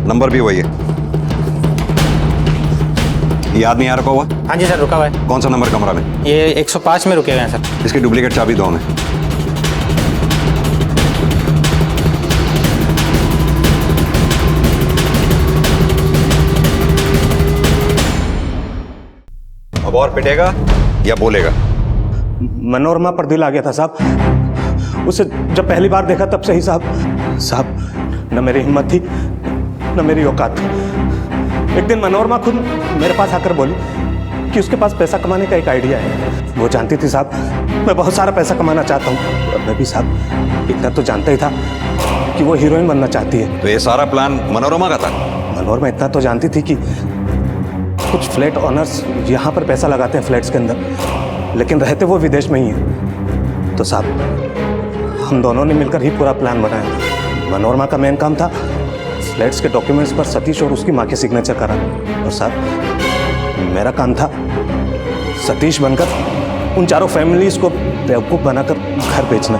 नंबर भी वही है। ये आदमी यहाँ रुका हुआ? हाँ जी सर, रुका हुआ है। कौन सा नंबर कमरा में? ये 105 में रुके हुए हैं सर। इसकी डुप्लीकेट चाबी दो हमें। अब और पिटेगा या बोलेगा? मनोरमा पर दिल आ गया था साहब, उसे जब पहली बार देखा तब से ही साहब न मेरी हिम्मत थी न मेरी औकात थी। एक दिन मनोरमा खुद मेरे पास आकर बोली कि उसके पास पैसा कमाने का एक आइडिया है। वो जानती थी साहब मैं बहुत सारा पैसा कमाना चाहता हूँ, और मैं भी साहब इतना तो जानता ही था कि वो हीरोइन बनना चाहती है। तो ये सारा प्लान मनोरमा का था? मनोरमा इतना तो जानती थी कि कुछ फ्लैट ऑनर्स यहाँ पर पैसा लगाते हैं फ्लैट्स के अंदर, लेकिन रहते वो विदेश में ही हैं। तो साहब हम दोनों ने मिलकर ही पूरा प्लान बनाया। मनोरमा का मेन काम था फ्लैट्स के डॉक्यूमेंट्स पर सतीश और उसकी माँ के सिग्नेचर कराना, और साहब मेरा काम था सतीश बनकर उन चारों फैमिलीज को बेवकूफ़ बनाकर घर बेचना।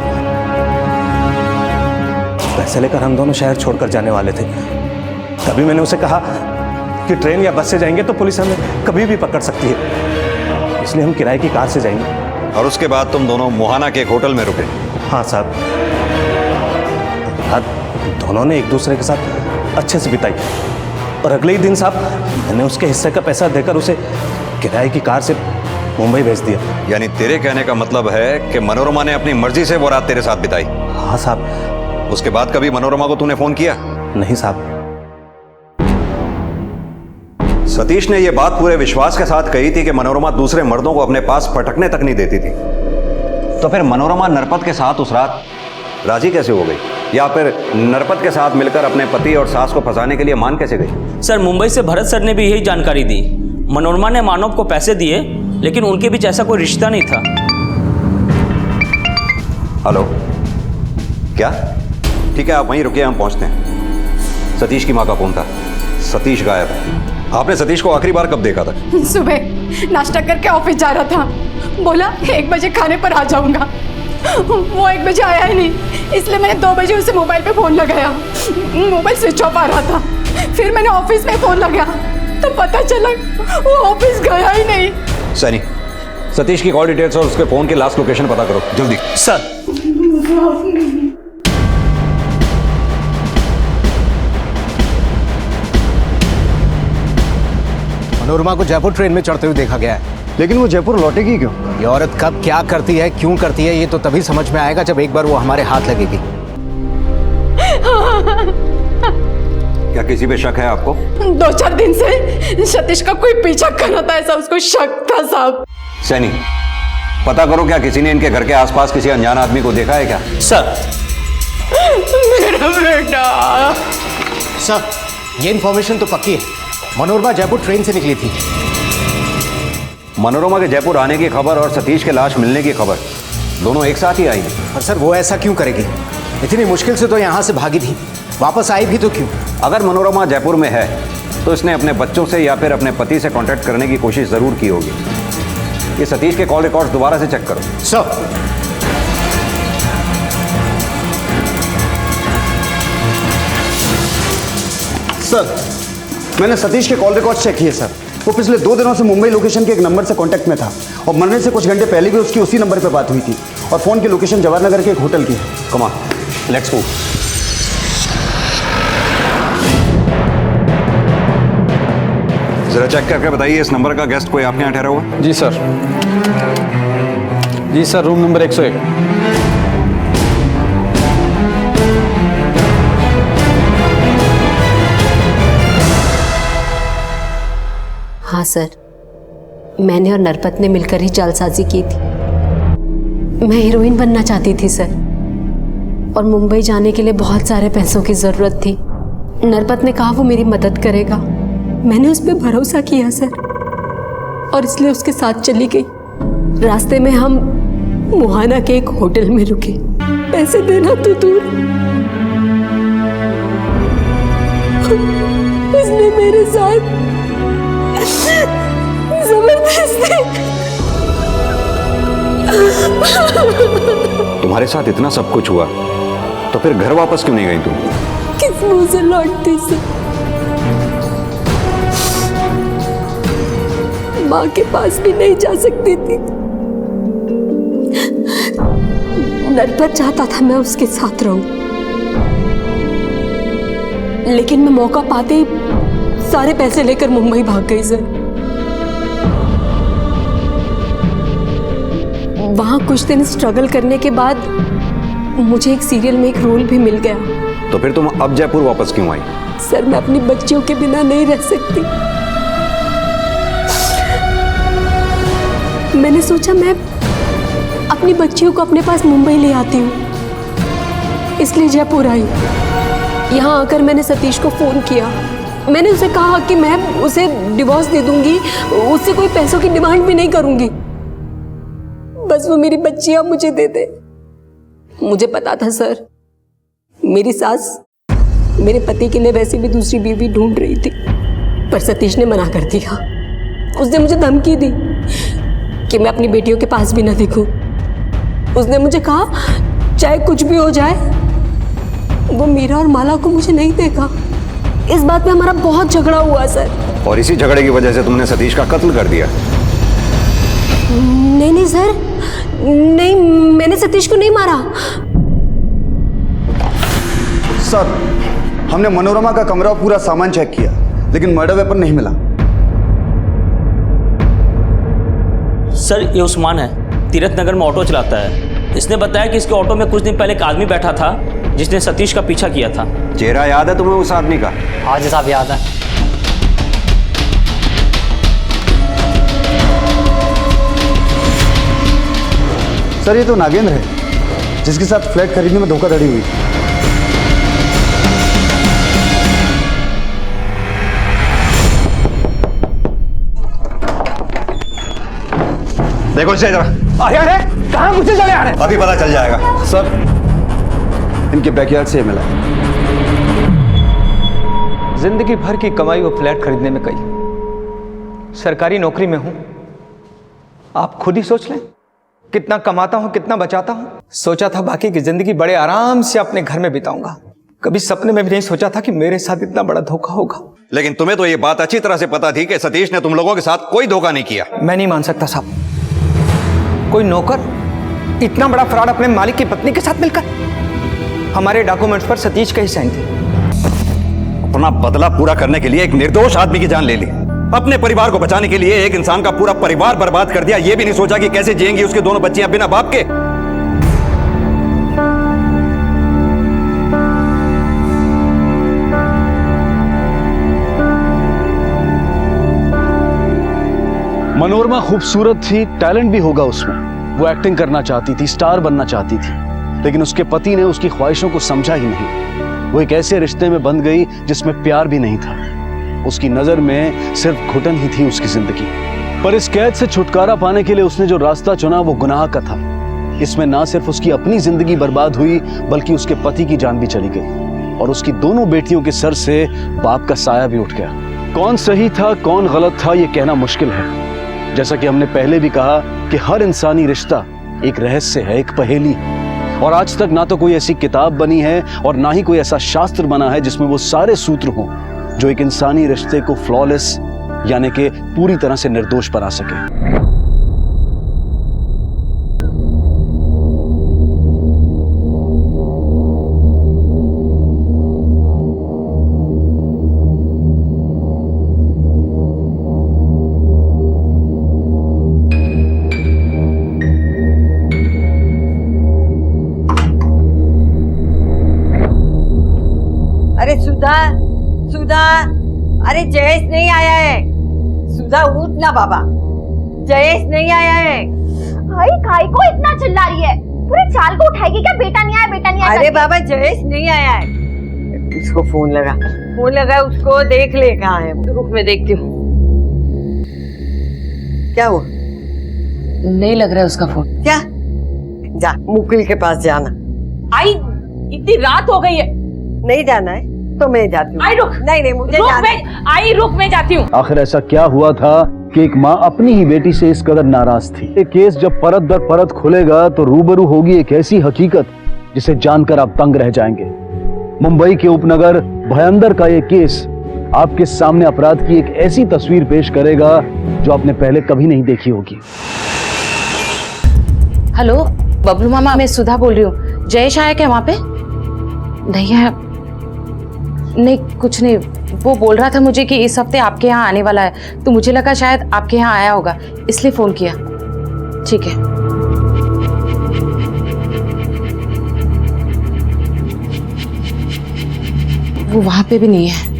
पैसे लेकर हम दोनों शहर छोड़कर जाने वाले थे। तभी मैंने उसे कहा कि ट्रेन या बस से जाएंगे तो पुलिस हमें कभी भी पकड़ सकती है, इसलिए हम किराए की कार से जाएंगे। और उसके बाद तुम दोनों मोहाना के एक होटल में रुके? हाँ साहब, रात दोनों ने एक दूसरे के साथ अच्छे से बिताई, और अगले ही दिन साहब मैंने उसके हिस्से का पैसा देकर उसे किराए की कार से मुंबई भेज दिया। यानी तेरे कहने का मतलब है कि मनोरमा ने अपनी मर्जी से वो रात तेरे साथ बिताई? हाँ साहब। उसके बाद कभी मनोरमा को तूने फोन किया? नहीं साहब। सतीश ने यह बात पूरे विश्वास के साथ कही थी कि मनोरमा दूसरे मर्दों को अपने पास पटकने तक नहीं देती थी। तो फिर मनोरमा नरपत के साथ उस रात राजी कैसे हो गई, या फिर नरपत के साथ मिलकर अपने पति और सास को फंसाने के लिए मान कैसे गई? सर मुंबई से भरत सर ने भी यही जानकारी दी। मनोरमा ने मानव को पैसे दिए, लेकिन उनके बीच ऐसा कोई रिश्ता नहीं था। हेलो, क्या? ठीक है, आप वहीं रुकिए, हम पहुंचते हैं। सतीश की माँ का फोन था। सतीश गायब है। आपने सतीश को आखिरी बार कब देखा था? सुबह नाश्ता करके ऑफिस जा रहा था, बोला 1 बजे खाने पर आ जाऊंगा। वो 1 बजे आया ही नहीं, इसलिए मैंने 2 बजे उसे मोबाइल पे फोन लगाया। मोबाइल स्विच ऑफ आ रहा था। फिर मैंने ऑफिस में फोन लगाया तो पता चला वो ऑफिस गया ही नहीं। सैनी, सतीश की कॉल डिटेल्स और उसके फोन की लास्ट लोकेशन पता करो जल्दी। सर। मनोरमा को जयपुर ट्रेन में चढ़ते हुए देखा गया है। लेकिन वो जयपुर लौटेगी क्यों? ये औरत कब क्या करती है, क्यों करती है, ये तो तभी समझ में आएगा जब एक बार वो हमारे हाथ लगेगी। क्या किसी पे शक है आपको? 2-4 दिन से सतीश का कोई पीछा कर रहा था, ऐसा उसको शक था साहब। सैनी, पता करो क्या किसी ने इनके घर के आसपास किसी अनजान आदमी को देखा है क्या? सर। मेरा बेटा। सर, ये इन्फॉर्मेशन तो पक्की है। मनोरमा जयपुर ट्रेन से निकली थी। मनोरमा के जयपुर आने की खबर और सतीश के लाश मिलने की खबर दोनों एक साथ ही आई है। और सर वो ऐसा क्यों करेगी? इतनी मुश्किल से तो यहाँ से भागी थी, वापस आई भी तो क्यों? अगर मनोरमा जयपुर में है तो इसने अपने बच्चों से या फिर अपने पति से कांटेक्ट करने की कोशिश जरूर की होगी। ये सतीश के कॉल रिकॉर्ड्स दोबारा से चेक करो। सर। सर, मैंने सतीश के कॉल रिकॉर्ड चेक किए सर। वो पिछले 2 दिनों से मुंबई लोकेशन के एक नंबर से कांटेक्ट में था, और मरने से कुछ घंटे पहले भी उसकी उसी नंबर पे बात हुई थी, और फोन की लोकेशन जवाहर नगर के एक होटल की है। Come on, let's move. जरा चेक करके बताइए, इस नंबर का गेस्ट कोई आपके यहाँ ठहरा हुआ? जी सर। जी सर, रूम नंबर 101। हाँ सर, मैंने और नरपत ने मिलकर ही जालसाजी की थी। मैं हीरोइन बनना चाहती थी सर, और मुंबई जाने के लिए बहुत सारे पैसों की जरूरत थी। नरपत ने कहा वो मेरी मदद करेगा। मैंने उस पर भरोसा किया सर, और इसलिए उसके साथ चली गई। रास्ते में हम मोहाना के एक होटल में रुके। पैसे देना तो दूर, उसने मेरे साथ जबरदस्ती। तुम्हारे साथ इतना सब कुछ हुआ तो फिर घर वापस क्यों नहीं गई तुम? किस मुंह से लौटती सर? माँ के पास भी नहीं जा सकती थी। नरपत चाहता था मैं उसके साथ रहूं, लेकिन मैं मौका पाते ही सारे पैसे लेकर मुंबई भाग गई सर। वहां कुछ दिन स्ट्रगल करने के बाद मुझे एक सीरियल में एक रोल भी मिल गया। तो फिर तुम अब जयपुर वापस क्यों आई? सर, मैं अपनी बच्चियों के बिना नहीं रह सकती। मैंने सोचा मैं अपनी बच्चियों को अपने पास मुंबई ले आती हूँ, इसलिए जयपुर आई। यहाँ आकर मैंने सतीश को फ़ोन किया। मैंने उसे कहा कि मैं उसे डिवोर्स दे दूंगी, उससे कोई पैसों की डिमांड भी नहीं करूंगी, बस वो मेरी बच्चियां मुझे दे दे। मुझे पता था सर, मेरी सास मेरे पति के लिए वैसे भी दूसरी बीवी ढूंढ रही थी, पर सतीश ने मना कर दिया। उसने मुझे धमकी दी कि मैं अपनी बेटियों के पास भी ना दिखूं। उसने मुझे कहा चाहे कुछ भी हो जाए, वो मीरा और माला को मुझे नहीं देगा। इस बात पे हमारा बहुत झगड़ा हुआ सर। और इसी झगड़े की वजह से तुमने सतीश का कत्ल कर दिया? नहीं सर, नहीं, मैंने सतीश को नहीं मारा। सर, हमने मनोरमा का कमरा और पूरा सामान चेक किया, लेकिन मर्डर वेपन नहीं मिला। सर, ये उस्मान है, तीरथ नगर में ऑटो चलाता है। इसने बताया कि इसके ऑटो में कुछ दिन पहले एक आदमी बैठा था जिसने सतीश का पीछा किया था। चेहरा याद है तुम्हें उस आदमी का? हाँ जी साहब, याद है। सर, ये तो नागेंद्र है जिसके साथ फ्लैट खरीदने में धोखाधड़ी हुई। देखो इसे जरा। अरे कहाँ मुझसे चले आ रहे? अभी पता चल जाएगा। सर, इनके बैकयार्ड से मिला। जिंदगी भर की कमाई वो फ्लैट खरीदने में गई। सरकारी नौकरी में हूं, आप खुद ही सोच लें कितना कमाता हूं, कितना बचाता हूं। सोचा था बाकी की जिंदगी बड़े आराम से अपने घर में बिताऊंगा। कभी सपने में भी नहीं सोचा था कि मेरे साथ इतना बड़ा धोखा होगा। लेकिन तुम्हें तो ये बात अच्छी तरह से पता थी कि सतीश ने तुम लोगों के साथ कोई धोखा नहीं किया। मैं नहीं मान सकता साहब, कोई नौकर इतना बड़ा फ्रॉड अपने मालिक की पत्नी के साथ मिलकर। हमारे डॉक्यूमेंट्स पर सतीश का ही साइन थे। अपना बदला पूरा करने के लिए एक निर्दोष आदमी की जान ले ली। अपने परिवार को बचाने के लिए एक इंसान का पूरा परिवार बर्बाद कर दिया। यह भी नहीं सोचा कि कैसे जिएंगी उसके दोनों बच्चियां बिना बाप के। मनोरमा खूबसूरत थी, टैलेंट भी होगा उसमें। वो एक्टिंग करना चाहती थी, स्टार बनना चाहती थी, लेकिन उसके पति ने उसकी ख्वाहिशों को समझा ही नहीं। वो एक ऐसे रिश्ते में बंध गई जिसमें प्यार भी नहीं था। उसकी नजर में सिर्फ घुटन ही थी उसकी जिंदगी। पर इस कैद से छुटकारा पाने के लिए उसने जो रास्ता चुना वो गुनाह का था। इसमें ना सिर्फ उसकी अपनी जिंदगी बर्बाद हुई, बल्कि उसके पति की जान भी चली गई और उसकी दोनों बेटियों के सर से बाप का साया भी उठ गया। कौन सही था कौन गलत था ये कहना मुश्किल है। जैसा कि हमने पहले भी कहा कि हर इंसानी रिश्ता एक रहस्य है, एक पहेली। और आज तक ना तो कोई ऐसी किताब बनी है और ना ही कोई ऐसा शास्त्र बना है जिसमें वो सारे सूत्र हों जो एक इंसानी रिश्ते को फ्लॉलेस यानी कि पूरी तरह से निर्दोष बना सके। सुधा, सुधा, अरे जयेश नहीं आया है। सुधा उठ ना बाबा, जयेश नहीं आया है। भाई काय को इतना चिल्ला रही है? पूरे चाल को उठाएगी क्या? बेटा नहीं आया, बेटा नहीं आया। अरे बाबा जयेश नहीं आया है। उसको फोन लगा उसको, देख ले कहाँ है। रुक मैं देखती हूँ। क्या हुआ? नहीं लग रहा है उसका फोन। क्या? जा मुकुल के पास जाना। आई, इतनी रात हो गई है। नहीं जाना है तो मैं जाती हूँ। आई रुक। नहीं मुझे जाना है। आई रुक, मैं जाती हूँ। आखिर ऐसा क्या हुआ था कि एक माँ अपनी ही बेटी से इस कदर नाराज थी? ये केस जब परत दर परत खुलेगा तो रूबरू होगी एक ऐसी हकीकत जिसे जानकर आप तंग रह जाएंगे। मुंबई के उपनगर भयंदर का ये केस आपके सामने अपराध की एक ऐसी तस्वीर पेश करेगा जो आपने पहले कभी नहीं देखी होगी। हेलो बबलू मामा, मैं सुधा बोल रही हूँ। जयेश आया क्या वहाँ पे? नहीं है, नहीं कुछ नहीं। वो बोल रहा था मुझे कि इस हफ्ते आपके यहाँ आने वाला है, तो मुझे लगा शायद आपके यहाँ आया होगा, इसलिए फोन किया। ठीक है। वो वहां पे भी नहीं है।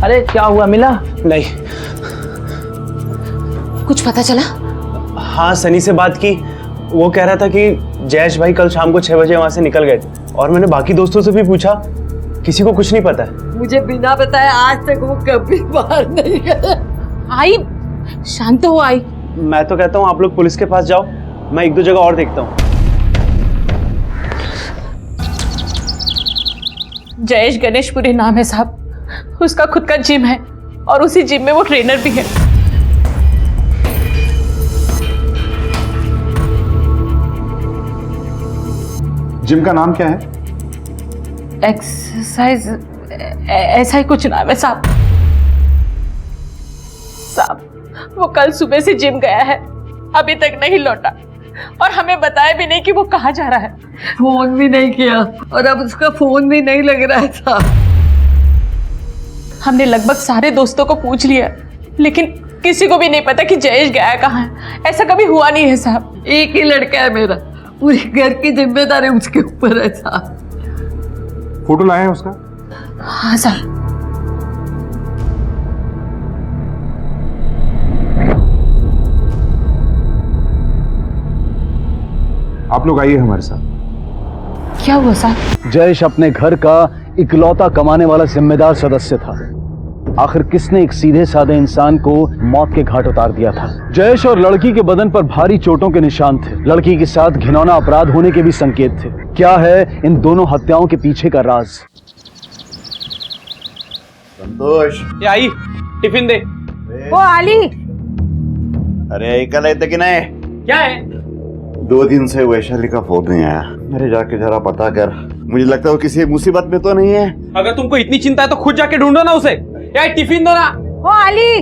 अरे क्या हुआ, मिला? नहीं। कुछ पता चला? हाँ, सनी से बात की। वो कह रहा था कि जयेश भाई कल शाम को 6 बजे वहां से निकल गए थे, और मैंने बाकी दोस्तों से भी पूछा, किसी को कुछ नहीं पता है। मुझे बिना बताए आज तक वो कभी बाहर नहीं गए। आई, शांत हो आई। मैं तो कहता हूँ आप लोग पुलिस के पास जाओ, मैं 1-2 जगह और देखता हूँ। जयेश गणेशपुरी नाम है साहब, उसका खुद का जिम है और उसी जिम में वो ट्रेनर भी है। जिम का नाम क्या है? एक्सरसाइज ऐसा ही कुछ नाम है साहब। साहब वो कल सुबह से जिम गया है, अभी तक नहीं लौटा, और हमें बताया भी नहीं कि वो कहाँ जा रहा है। फोन भी नहीं किया और अब उसका फोन भी नहीं लग रहा था। हमने लगभग सारे दोस्तों को पूछ लिया, लेकिन किसी को भी नहीं पता कि जयेश गया कहाँ है। ऐसा कभी हुआ नहीं है साहब। एक ही लड़का है मेरा, पूरी घर की जिम्मेदारी उसके ऊपर है साहब। फोटो लाए हैं उसका? हाँ साहब। आप लोग आइए हमारे साथ। क्या हुआ साहब? जयेश अपने घर का इकलौता कमाने वाला जिम्मेदार सदस्य था। आखिर किसने एक सीधे साधे इंसान को मौत के घाट उतार दिया था? जयेश और लड़की के बदन पर भारी चोटों के निशान थे। लड़की के साथ घिनौना अपराध होने के भी संकेत थे। क्या है इन दोनों हत्याओं के पीछे का राज? संतोष, ये आई, टिफिन दे। ओ आली, अरे कल आए थे कि नहीं? क्या है? 2 दिन से वैशाली का फोन नहीं आया। अरे जाके जरा पता कर, मुझे लगता है वो किसी मुसीबत में तो नहीं है। अगर तुमको इतनी चिंता है तो खुद जाके ढूंढो ना उसे। यार टिफिन दो ना। ओ आली,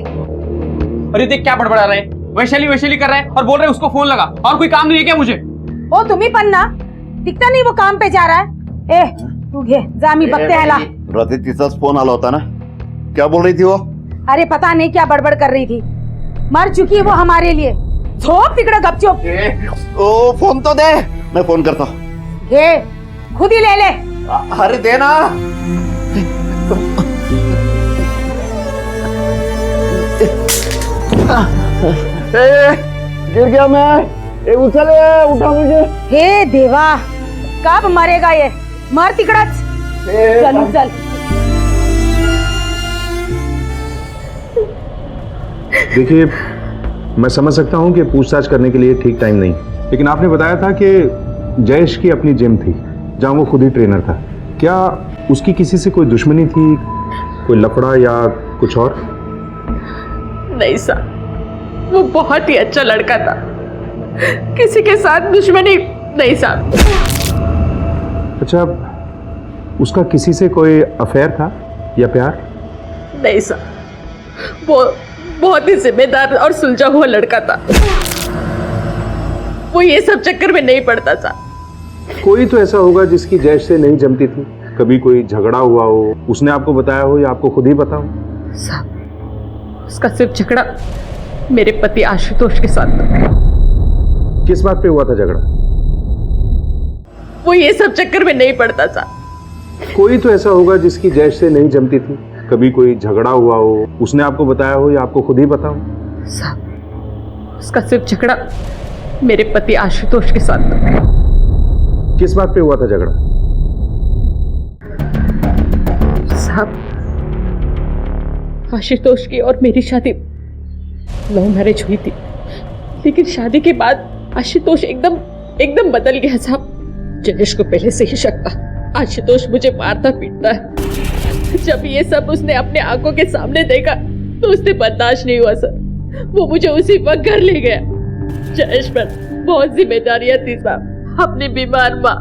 अरे देख क्या बड़बड़ा रहे, वैशाली वैशाली कर रहे हैं और बोल रहे उसको फोन लगा। और कोई काम नहीं है क्या मुझे? ओ तुम ही पन्ना, दिखता नहीं वो काम पे जा रहा है। ए तू घे जामी बत्ते हला। रात्री तिचाच फोन आला होता ना, क्या बोल रही थी वो? अरे पता नहीं क्या बड़बड़ कर रही थी। मर चुकी है वो हमारे लिए। झोंक तिकड़ा गपचुप। ओ फोन तो दे, मैं फोन करता हूँ। घे खुद ही ले ले। अरे देना। गिर गया मैं, उछल उठा मुझे। हे देवा, कब मरेगा ये? मर तिकड़ा। चल चल। देखिए, मैं समझ सकता हूं कि पूछताछ करने के लिए ठीक टाइम नहीं, लेकिन आपने बताया था कि जयेश की अपनी जिम थी जहां वो खुद ही ट्रेनर था। क्या उसकी किसी से कोई दुश्मनी थी, कोई लफड़ा या कुछ और? नहीं साहब, वो बहुत ही अच्छा लड़का था, किसी के साथ दुश्मनी नहीं साहब। अच्छा, उसका किसी से कोई अफेयर था या प्यार? नहीं साहब, वो बहुत ही जिम्मेदार और सुलझा हुआ लड़का था। वो ये सब चक्कर में नहीं पड़ता था। कोई तो ऐसा होगा जिसकी जयेश से नहीं जमती थी, कभी कोई झगड़ा हुआ हो, उसने आपको बताया हो या आपको खुद ही पता हो? साहब, उसका सिर्फ झगड़ा मेरे पति आशुतोष के साथ था। किस बात पे हुआ था झगड़ा? वो ये सब चक्कर में नहीं पड़ता था। कोई तो ऐसा होगा जिसकी जयेश से नहीं जमती थी, कभी कोई झगड़ा हुआ हो, उसने आपको बताया हो या आपको खुद ही पता हो? साहब, उसका सिर्फ झगड़ा मेरे पति आशुतोष के साथ था। किस बात पे हुआ था झगड़ा? साहब, आशुतोष की और मेरी शादी लव मैरिज हुई थी, लेकिन शादी के बाद आशुतोष एकदम बदल गया साहब। जयेश को पहले से ही शक था आशुतोष मुझे मारता पीटता है। जब ये सब उसने अपने आंखों के सामने देखा तो उससे बर्दाश्त नहीं हुआ सर। वो मुझे उसी वक्त घर ले गया। जयेश पर बहुत जिम्मेदारियां थी साहब, अपनी बीमार माँ,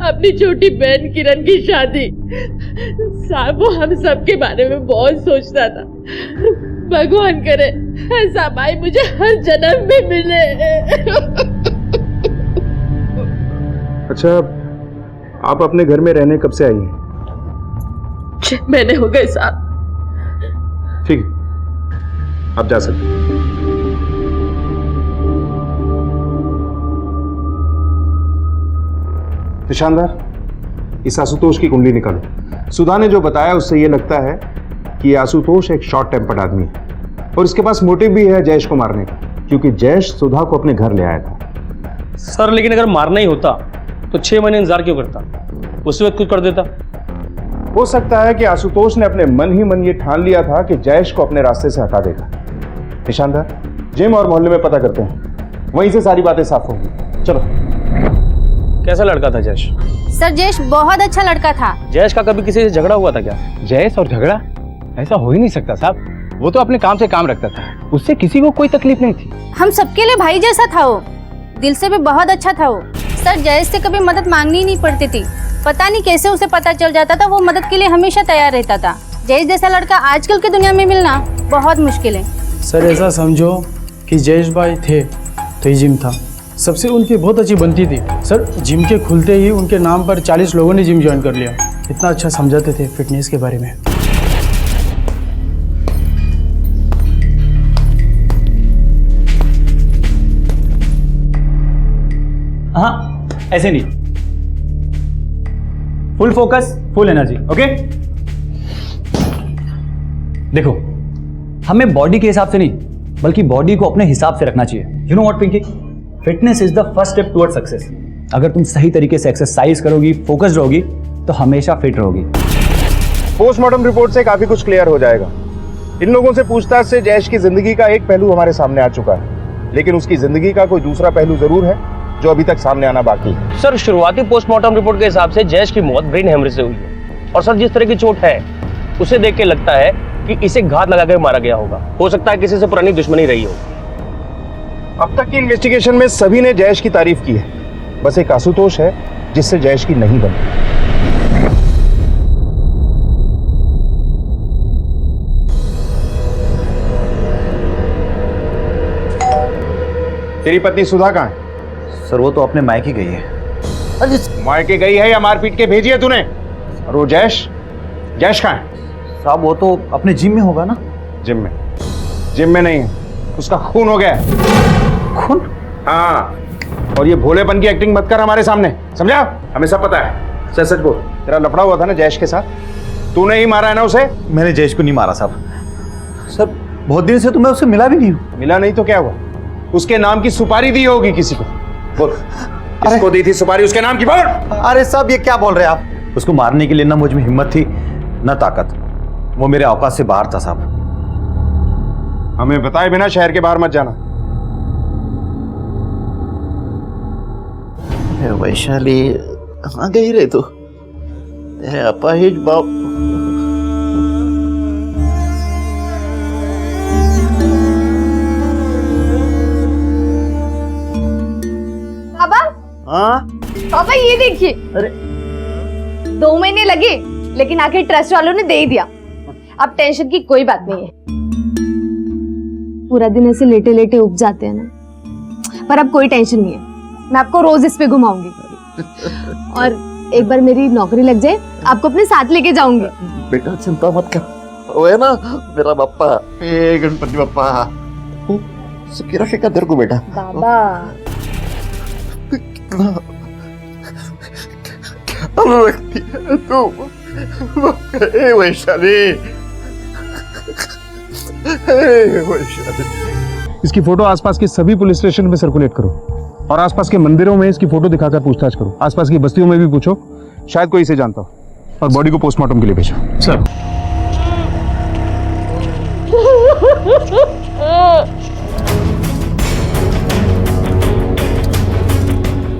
अपनी छोटी बहन किरण की शादी। साहब, वो हम सब के बारे में बहुत सोचता था। भगवान करे ऐसा भाई मुझे हर जन्म में मिले। अच्छा, आप अपने घर में रहने कब से आई हैं? 6 महीने हो गए साहब। ठीक है, आप जा सकते हैं। निशानदार, इस आशुतोष की कुंडली निकालो। सुधा ने जो बताया उससे ये लगता है कि ये आशुतोष एक शॉर्ट टेम्पर्ड आदमी है और इसके पास मोटिव भी है जयेश को मारने का, क्योंकि जयेश सुधा को अपने घर ले आया था। सर लेकिन अगर मारना ही होता तो 6 महीने इंतजार क्यों करता, उसी वक्त कुछ कर देता। हो सकता है कि आशुतोष ने अपने मन ही मन ये ठान लिया था कि जयेश को अपने रास्ते से हटा देगा। निशानदार, जिम और मोहल्ले में पता करते हैं, वहीं से सारी बातें साफ होंगी। चलो। कैसा लड़का था जयेश? सर जयेश बहुत अच्छा लड़का था। जयेश का कभी किसी से झगड़ा हुआ था क्या? जयेश और झगड़ा ऐसा हो ही नहीं सकता साहब, वो तो अपने काम से काम रखता था, उससे किसी को कोई तकलीफ नहीं थी। हम सबके लिए भाई जैसा था वो, दिल से भी बहुत अच्छा था वो। सर जयेश से कभी मदद मांगनी ही नहीं पड़ती थी, पता नहीं कैसे उसे पता चल जाता था, वो मदद के लिए हमेशा तैयार रहता था। जयेश जैसा लड़का आजकल की दुनिया में मिलना बहुत मुश्किल है। सर ऐसा समझो कि जयेश भाई थे तो ये जिम था, सबसे उनकी बहुत अच्छी बनती थी। सर जिम के खुलते ही उनके नाम पर 40 लोगों ने जिम ज्वाइन कर लिया, इतना अच्छा समझाते थे फिटनेस के बारे में। हाँ ऐसे नहीं, full focus full energy. Okay देखो, हमें बॉडी के हिसाब से नहीं बल्कि बॉडी को अपने हिसाब से रखना चाहिए। You know what Pinky, fitness is the first step toward success. अगर तुम सही तरीके से एक्सरसाइज करोगी, फोकस्ड रहोगी तो हमेशा फिट रहोगी। पोस्टमार्टम रिपोर्ट से काफी कुछ क्लियर हो जाएगा। इन लोगों से पूछताछ से जयेश की जिंदगी का एक पहलू हमारे सामने आ चुका है, लेकिन उसकी जिंदगी का कोई दूसरा पहलू जरूर है जो अभी तक सामने आना बाकी है। सर शुरुआती पोस्टमार्टम रिपोर्ट के हिसाब से जयेश की मौत ब्रेन हेमरेज से हुई है, और सर जिस तरह की चोट है उसे देख के लगता है कि इसे घात लगाकर मारा गया होगा। हो सकता है किसी से पुरानी दुश्मनी रही हो। अब तक की इन्वेस्टिगेशन में सभी ने जयेश की तारीफ की है, बस एक आशुतोष है जिससे जयेश की नहीं बनी। तेरी पत्नी सुधा कहाँ है? सर वो तो अपने मायके गई है। मायके गई है या मारपीट के भेजी है तूने? और वो जयेश, जयेश कहाँ है? साहब वो तो अपने जिम में होगा ना। जिम में? जिम में नहीं है, उसका खून हो गया है। खून? हाँ, और ये भोलेपन की एक्टिंग मत कर हमारे सामने, समझा? हमें सब पता है। सच सच बोल, तेरा लफड़ा हुआ था ना जयेश के साथ, तूने ही मारा है ना उसे? मैंने जयेश को नहीं मारा साहब। सर बहुत दिन से तो मैं उससे मिला भी नहीं हूँ। मिला नहीं तो क्या हुआ? उसके नाम की सुपारी दी होगी किसी को। बोल, किसको दी थी सुपारी उसके नाम की? बोल। अरे साहब ये क्या बोल रहे हैं आप? उसको मारने के लिए ना मुझ में हिम्मत थी ना ताकत, वो मेरे औकात से बाहर था साहब। हमें बताए बिना शहर के बाहर मत जाना। वैशाली कहाँ गई रे तू? तेरे अपाहिज बाप। पापा, हाँ पापा ये देखिए। अरे 2 महीने लगे लेकिन आखिर ट्रस्ट वालों ने दे ही दिया। अब टेंशन की कोई बात नहीं है। पूरा दिन ऐसे लेटे लेटे उब जाते हैं ना, पर अब कोई टेंशन नहीं है, मैं आपको रोज इस पे घुमाऊंगी। और एक बार मेरी नौकरी लग जाए आपको अपने साथ लेके जाऊंगी। बेटा चिंता मत कर, वो है ना मेरा बाप्पा, ए गणपति बाप्पा, सुखी रखेगा तेरे को बेटा। बाबा अब व्यक्ति है तू। ए वैशाली, ए वैशाली। इसकी फोटो आसपास के सभी पुलिस स्टेशन में सर्कुलेट करो और आसपास के मंदिरों में इसकी फोटो दिखाकर पूछताछ करो। आसपास की बस्तियों में भी पूछो, शायद कोई इसे जानता हो, और बॉडी को पोस्टमार्टम के लिए भेजो। सर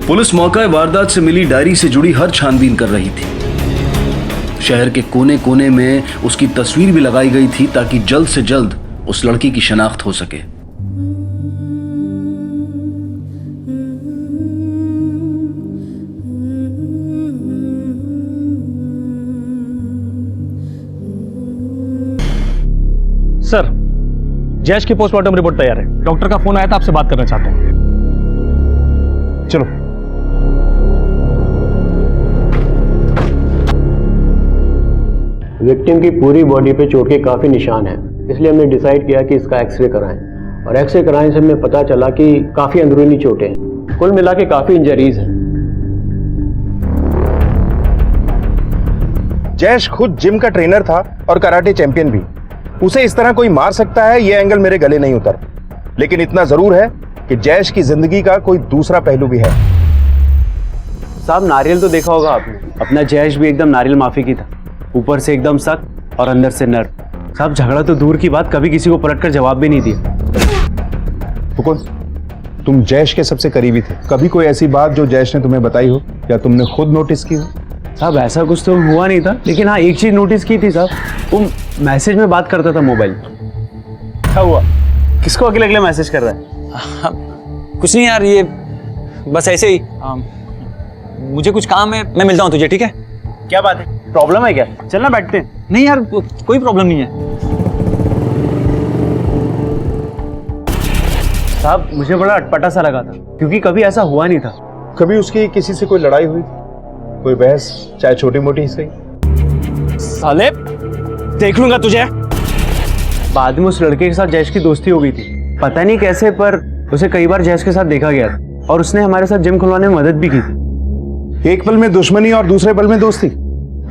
पुलिस मौका वारदात से मिली डायरी से जुड़ी हर छानबीन कर रही थी। शहर के कोने कोने में उसकी तस्वीर भी लगाई गई थी ताकि जल्द से जल्द उस लड़की की शनाख्त हो सके। सर जयेश की पोस्टमार्टम रिपोर्ट तैयार है, डॉक्टर का फोन आया था, आपसे बात करना चाहते हैं। चलो। विक्टिम की पूरी बॉडी पे चोट के काफ़ी निशान हैं, इसलिए हमने डिसाइड किया कि इसका एक्सरे कराएं, और एक्सरे कराने से हमें पता चला कि काफ़ी अंदरूनी चोटें हैं। कुल मिला के काफ़ी इंजरीज हैं। जयेश खुद जिम का ट्रेनर था और कराटे चैंपियन भी। उसे इस तरह कोई मार सकता है, ये एंगल मेरे गले नहीं उतर। लेकिन इतना जरूर है कि जयेश की जिंदगी का कोई दूसरा पहलू भी है। साहब नारियल तो देखा होगा आपने, अपना जयेश भी एकदम नारियल माफी की था, ऊपर से एकदम सख्त और अंदर से नर्म। साहब झगड़ा तो दूर की बात, कभी किसी को पलटकर जवाब भी नहीं दिया। हुकुम, तुम जयेश के सबसे करीबी थे, कभी कोई ऐसी बात जो जयेश ने तुम्हें बताई हो या तुमने खुद नोटिस की हो? साहब ऐसा कुछ तो हुआ नहीं था, लेकिन हाँ एक चीज नोटिस की थी साहब, वो मैसेज में बात करता था मोबाइल। क्या हुआ? किसको अकेले अकेले मैसेज कर रहा है? कुछ नहीं यार, ये बस ऐसे ही। मुझे कुछ काम है, मैं मिलता हूँ तुझे, ठीक है? क्या बात है? प्रॉब्लम है क्या? चलना बैठते हैं। नहीं यार कोई प्रॉब्लम नहीं है। साहब मुझे बड़ा अटपटा सा लगा था, क्योंकि कभी ऐसा हुआ नहीं था। कभी उसकी किसी से कोई लड़ाई हुई थी, कोई बहस, चाहे छोटी मोटी ही सही? साले देख लूंगा तुझे। बाद में उस लड़के के साथ जयेश की दोस्ती हो गई थी, पता नहीं कैसे, पर उसे कई बार जयेश के साथ देखा गया था और उसने हमारे साथ जिम खुलवाने में मदद भी की थी। एक पल में दुश्मनी और दूसरे पल में दोस्ती।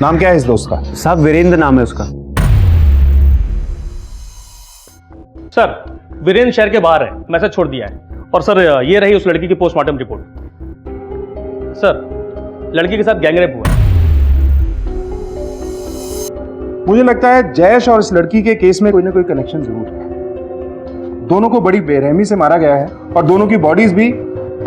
नाम क्या है इस दोस्त का? साहब वीरेंद्र नाम है उसका। सर वीरेंद्र शहर के बाहर है, मैसेज छोड़ दिया है। और सर ये रही उस लड़की की पोस्टमार्टम रिपोर्ट। सर लड़की के साथ गैंगरेप हुआ है। मुझे लगता है जयेश और इस लड़की के केस में कोई ना कोई कनेक्शन जरूर है। दोनों को बड़ी बेरहमी से मारा गया है और दोनों की बॉडीज भी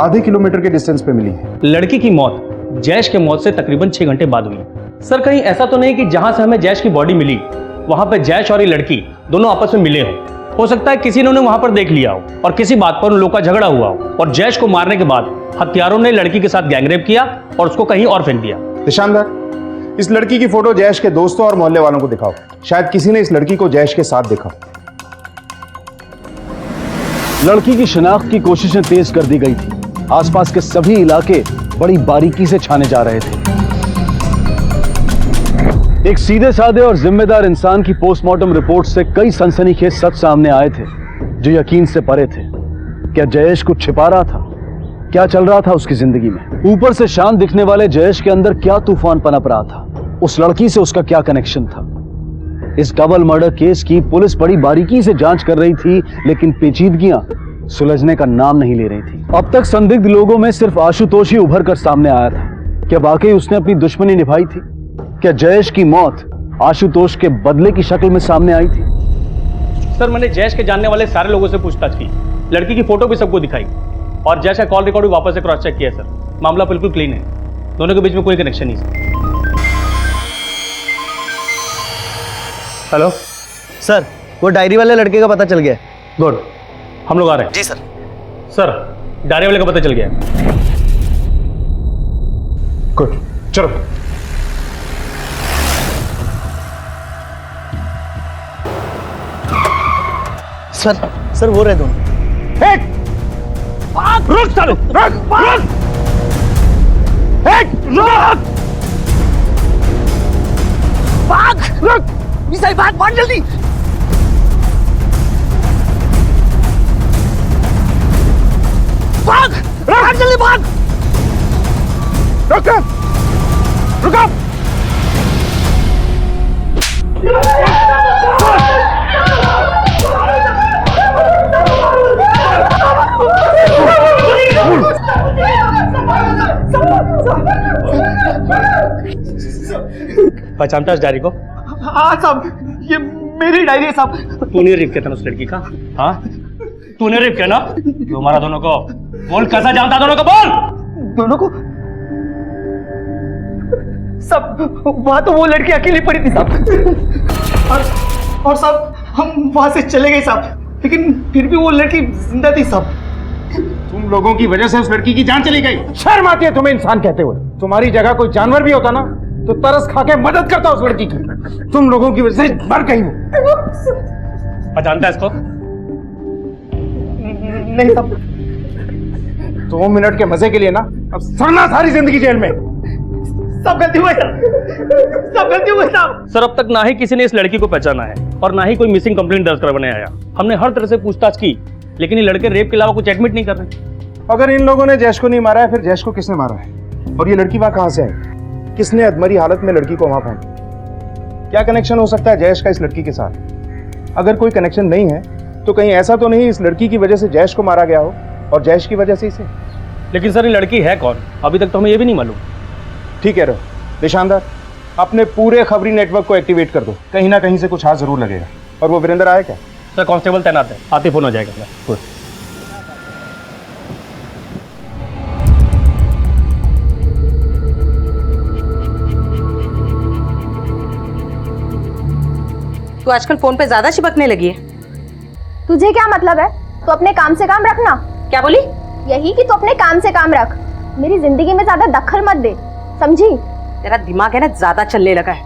आधे किलोमीटर के डिस्टेंस पे मिली है। लड़की की मौत जयेश के मौत से तकरीबन 6 घंटे बाद हुई। सर कहीं ऐसा तो नहीं कि जहां से हमें जयेश की बॉडी मिली वहां पे जयेश और ये लड़की दोनों आपस में मिले हो सकता है किसी ने उन्हें वहां पर देख लिया हो और किसी बात पर उन लोगों का झगड़ा हुआ हो और जयेश को मारने के बाद हत्यारों ने लड़की के साथ गैंगरेप किया और उसको कहीं और फेंक दिया। निशानदार, इस लड़की की फोटो जयेश के दोस्तों और मोहल्ले वालों को दिखाओ, शायद किसी ने इस लड़की को जयेश के साथ देखा। लड़की की शिनाख्त की कोशिशें तेज कर दी गई थी। आसपास के सभी इलाके बड़ी बारीकी से छाने जा रहे थे। एक सीधे साधे और जिम्मेदार इंसान की पोस्टमार्टम रिपोर्ट से कई सनसनीखेज सच सामने आए थे जो यकीन से परे थे। क्या जयेश कुछ छिपा रहा था? क्या चल रहा था उसकी जिंदगी में? ऊपर से शांत दिखने वाले जयेश के अंदर क्या तूफान पनप रहा था? उस लड़की से उसका क्या कनेक्शन था? इस डबल मर्डर केस की पुलिस बड़ी बारीकी से जांच कर रही थी, लेकिन पेचीदगियां सुलझने का नाम नहीं ले रही थी। अब तक संदिग्ध लोगों में सिर्फ आशुतोष ही उभर कर सामने आया था। क्या वाकई उसने अपनी दुश्मनी निभाई थी? क्या जयेश की मौत आशुतोष के बदले की शक्ल में सामने आई थी? सर मैंने जयेश के जानने वाले सारे लोगों से पूछताछ की, लड़की की फोटो भी सबको दिखाई और जयेश का कॉल रिकॉर्ड भी वापस से क्रॉस चेक किया सर। मामला बिल्कुल क्लीन है, दोनों के बीच में कोई कनेक्शन नहीं सर। हेलो सर, वो डायरी वाले लड़के का पता चल गया। गुड, हम लोग आ रहे हैं। जी सर। सर डायरी वाले का पता चल गया। गुड, चलो। सर वो रहे दोनों। रुक साले, रुक, रुक, रुक, भाग, रुक, मिसाइल भाग, भाग जल्दी। भाग, भाग जल्दी भाग। रुक, रुको। पहचानता है इस डायरी को? हाँ साहब, ये मेरी डायरी है साहब। तूने रेप किया था उस लड़की का? हाँ तूने रेप किया ना? क्यों मारा दोनों को? बोल, कैसा जानता दोनों को? बोल। दोनों को सब, वहां तो वो लड़की अकेली पड़ी थी साहब। और साहब हम वहां से चले गए साहब, लेकिन फिर भी वो लड़की जिंदा थी साहब। तुम लोगों की वजह से उस लड़की की जान चली गई। शर्म आती है तुम्हें इंसान कहते हुए? तुम्हारी जगह कोई जानवर भी होता ना तो तरस खा के मदद करता उस लड़की की। तुम लोगों की वजह से मर गई वो। पहचानता है इसको? नहीं साहब। 2 मिनट के मजे के लिए ना अब सड़ना सारी जिंदगी जेल में। सब गलती हुई साहब, सब गलती हुई साहब। सर अब तक ना ही किसी ने इस लड़की को पहचाना है और ना ही कोई मिसिंग कंप्लेंट दर्ज करवाने आया। हमने हर तरह से पूछताछ की, लेकिन ये लड़के रेप के अलावा कुछ एडमिट नहीं कर रहे। अगर इन लोगों ने जयेश को नहीं मारा है, फिर जयेश को किसने मारा है? और ये लड़की वहां कहां से आई? किसने अधमरी हालत में लड़की को वहां फेंका? क्या कनेक्शन हो सकता है जयेश का इस लड़की के साथ? अगर कोई कनेक्शन नहीं है तो कहीं ऐसा तो नहीं इस लड़की की वजह से जयेश को मारा गया हो और जयेश की वजह से इसे? लेकिन सर ये लड़की है कौन, अभी तक तो हमें ये भी नहीं मालूम। ठीक है, रहो निशानदार, अपने पूरे खबरी नेटवर्क को एक्टिवेट कर दो, कहीं ना कहीं से कुछ हाथ जरूर लगेगा। और वो वीरेंद्र आया क्या? सर कांस्टेबल तैनात है, आते फोन हो जाएगा। गुड। तू आजकल फोन पे ज्यादा चिपकने लगी है। तुझे क्या मतलब है? तो अपने काम से काम रखना। क्या बोली? यही कि तू अपने काम से काम रख, मेरी जिंदगी में ज्यादा दखल मत दे, समझी? तेरा दिमाग है ना ज्यादा चलने लगा है।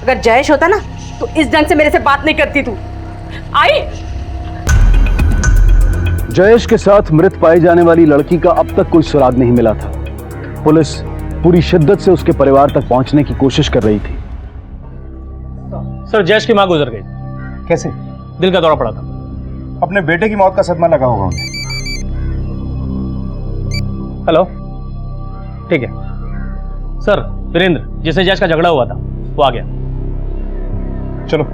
अगर जयेश होता ना तो इस ढंग से मेरे से बात नहीं करती तू। आई जयेश के साथ मृत पाई जाने वाली लड़की का अब तक कोई सुराग नहीं मिला था। पुलिस पूरी शिद्दत से उसके परिवार तक पहुंचने की कोशिश कर रही थी। सर जयेश की मां गुजर गई। कैसे? दिल का दौरा पड़ा था। अपने बेटे की मौत का सदमा लगा होगा उन्हें। हेलो, ठीक है सर। वीरेंद्र जिससे जयेश का झगड़ा हुआ था वो आ गया। चलो।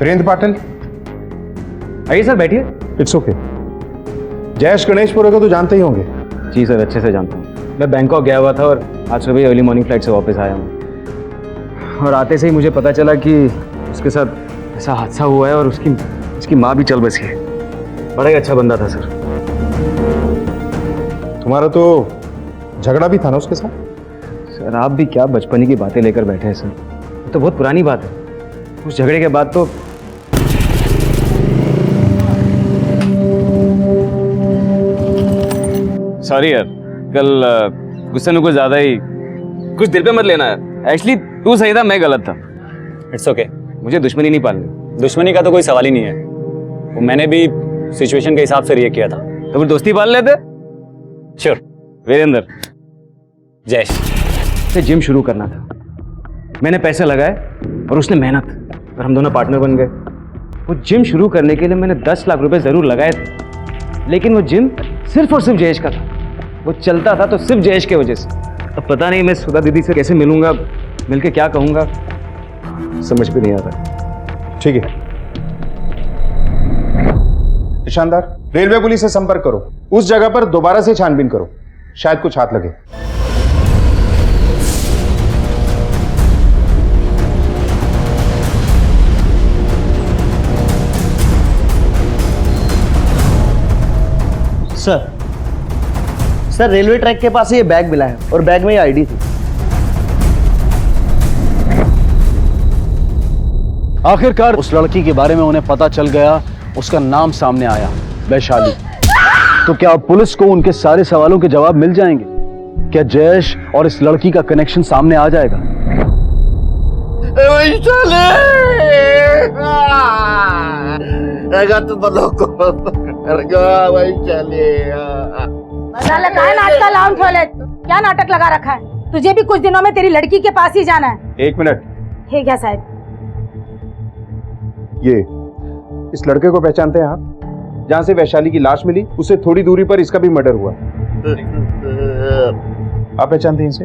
वीरेंद्र पाटिल, आइए सर, बैठिए। It's okay. जयेश गणेशपुरा को तो जानते ही होंगे। जी सर, अच्छे से जानता हूँ। मैं बैंकॉक गया हुआ था और आज सुबह अर्ली मॉर्निंग फ्लाइट से वापस आया हूँ। और आते से ही मुझे पता चला कि उसके साथ ऐसा हादसा हुआ है और उसकी माँ भी चल बसी है। बड़ा ही अच्छा बंदा था सर। तुम्हारा तो झगड़ा भी था ना उसके साथ? सर आप भी क्या बचपन की बातें लेकर बैठे हैं सर, ये तो बहुत पुरानी बात है। उस झगड़े के बाद तो सॉरी यार, कल गुस्से में कुछ ज्यादा ही, कुछ दिल पे मत लेना है। एक्चुअली तू सही था, मैं गलत था। इट्स ओके, मुझे दुश्मनी नहीं पालनी। दुश्मनी का तो कोई सवाल ही नहीं है। वो मैंने भी सिचुएशन के हिसाब से रिएक्ट किया था, तो फिर दोस्ती पाल लेते। श्योर। वीरेंद्र, जयेश से जिम शुरू करना था। मैंने पैसे लगाए और उसने मेहनत, और हम दोनों पार्टनर बन गए। वो जिम शुरू करने के लिए मैंने 10 लाख रुपए जरूर लगाए थे, लेकिन वो जिम सिर्फ और सिर्फ जयेश का था। वो चलता था तो सिर्फ जयेश के वजह से। अब पता नहीं मैं सुधा दीदी से कैसे मिलूंगा, मिलके क्या कहूंगा, समझ भी नहीं आ रहा। ठीक है ईशानदार, रेलवे पुलिस से संपर्क करो, उस जगह पर दोबारा से छानबीन करो, शायद कुछ हाथ लगे। सर रेलवे ट्रैक के पास ये बैग मिला है और बैग में ये आईडी थी। आखिरकार उस लड़की के बारे में उन्हें पता चल गया, उसका नाम सामने आया, वैशाली। तो क्या अब पुलिस को उनके सारे सवालों के जवाब मिल जाएंगे? क्या जयेश और इस लड़की का कनेक्शन सामने आ जाएगा? क्या नाटक लगा रखा है? तुझे भी कुछ दिनों में तेरी लड़की के पास ही जाना है। 1 मिनट। है क्या साहब? ये इस लड़के को पहचानते हैं आप? जहां से वैशाली की लाश मिली उससे थोड़ी दूरी पर इसका भी मर्डर हुआ। आप पहचानते हैं इसे?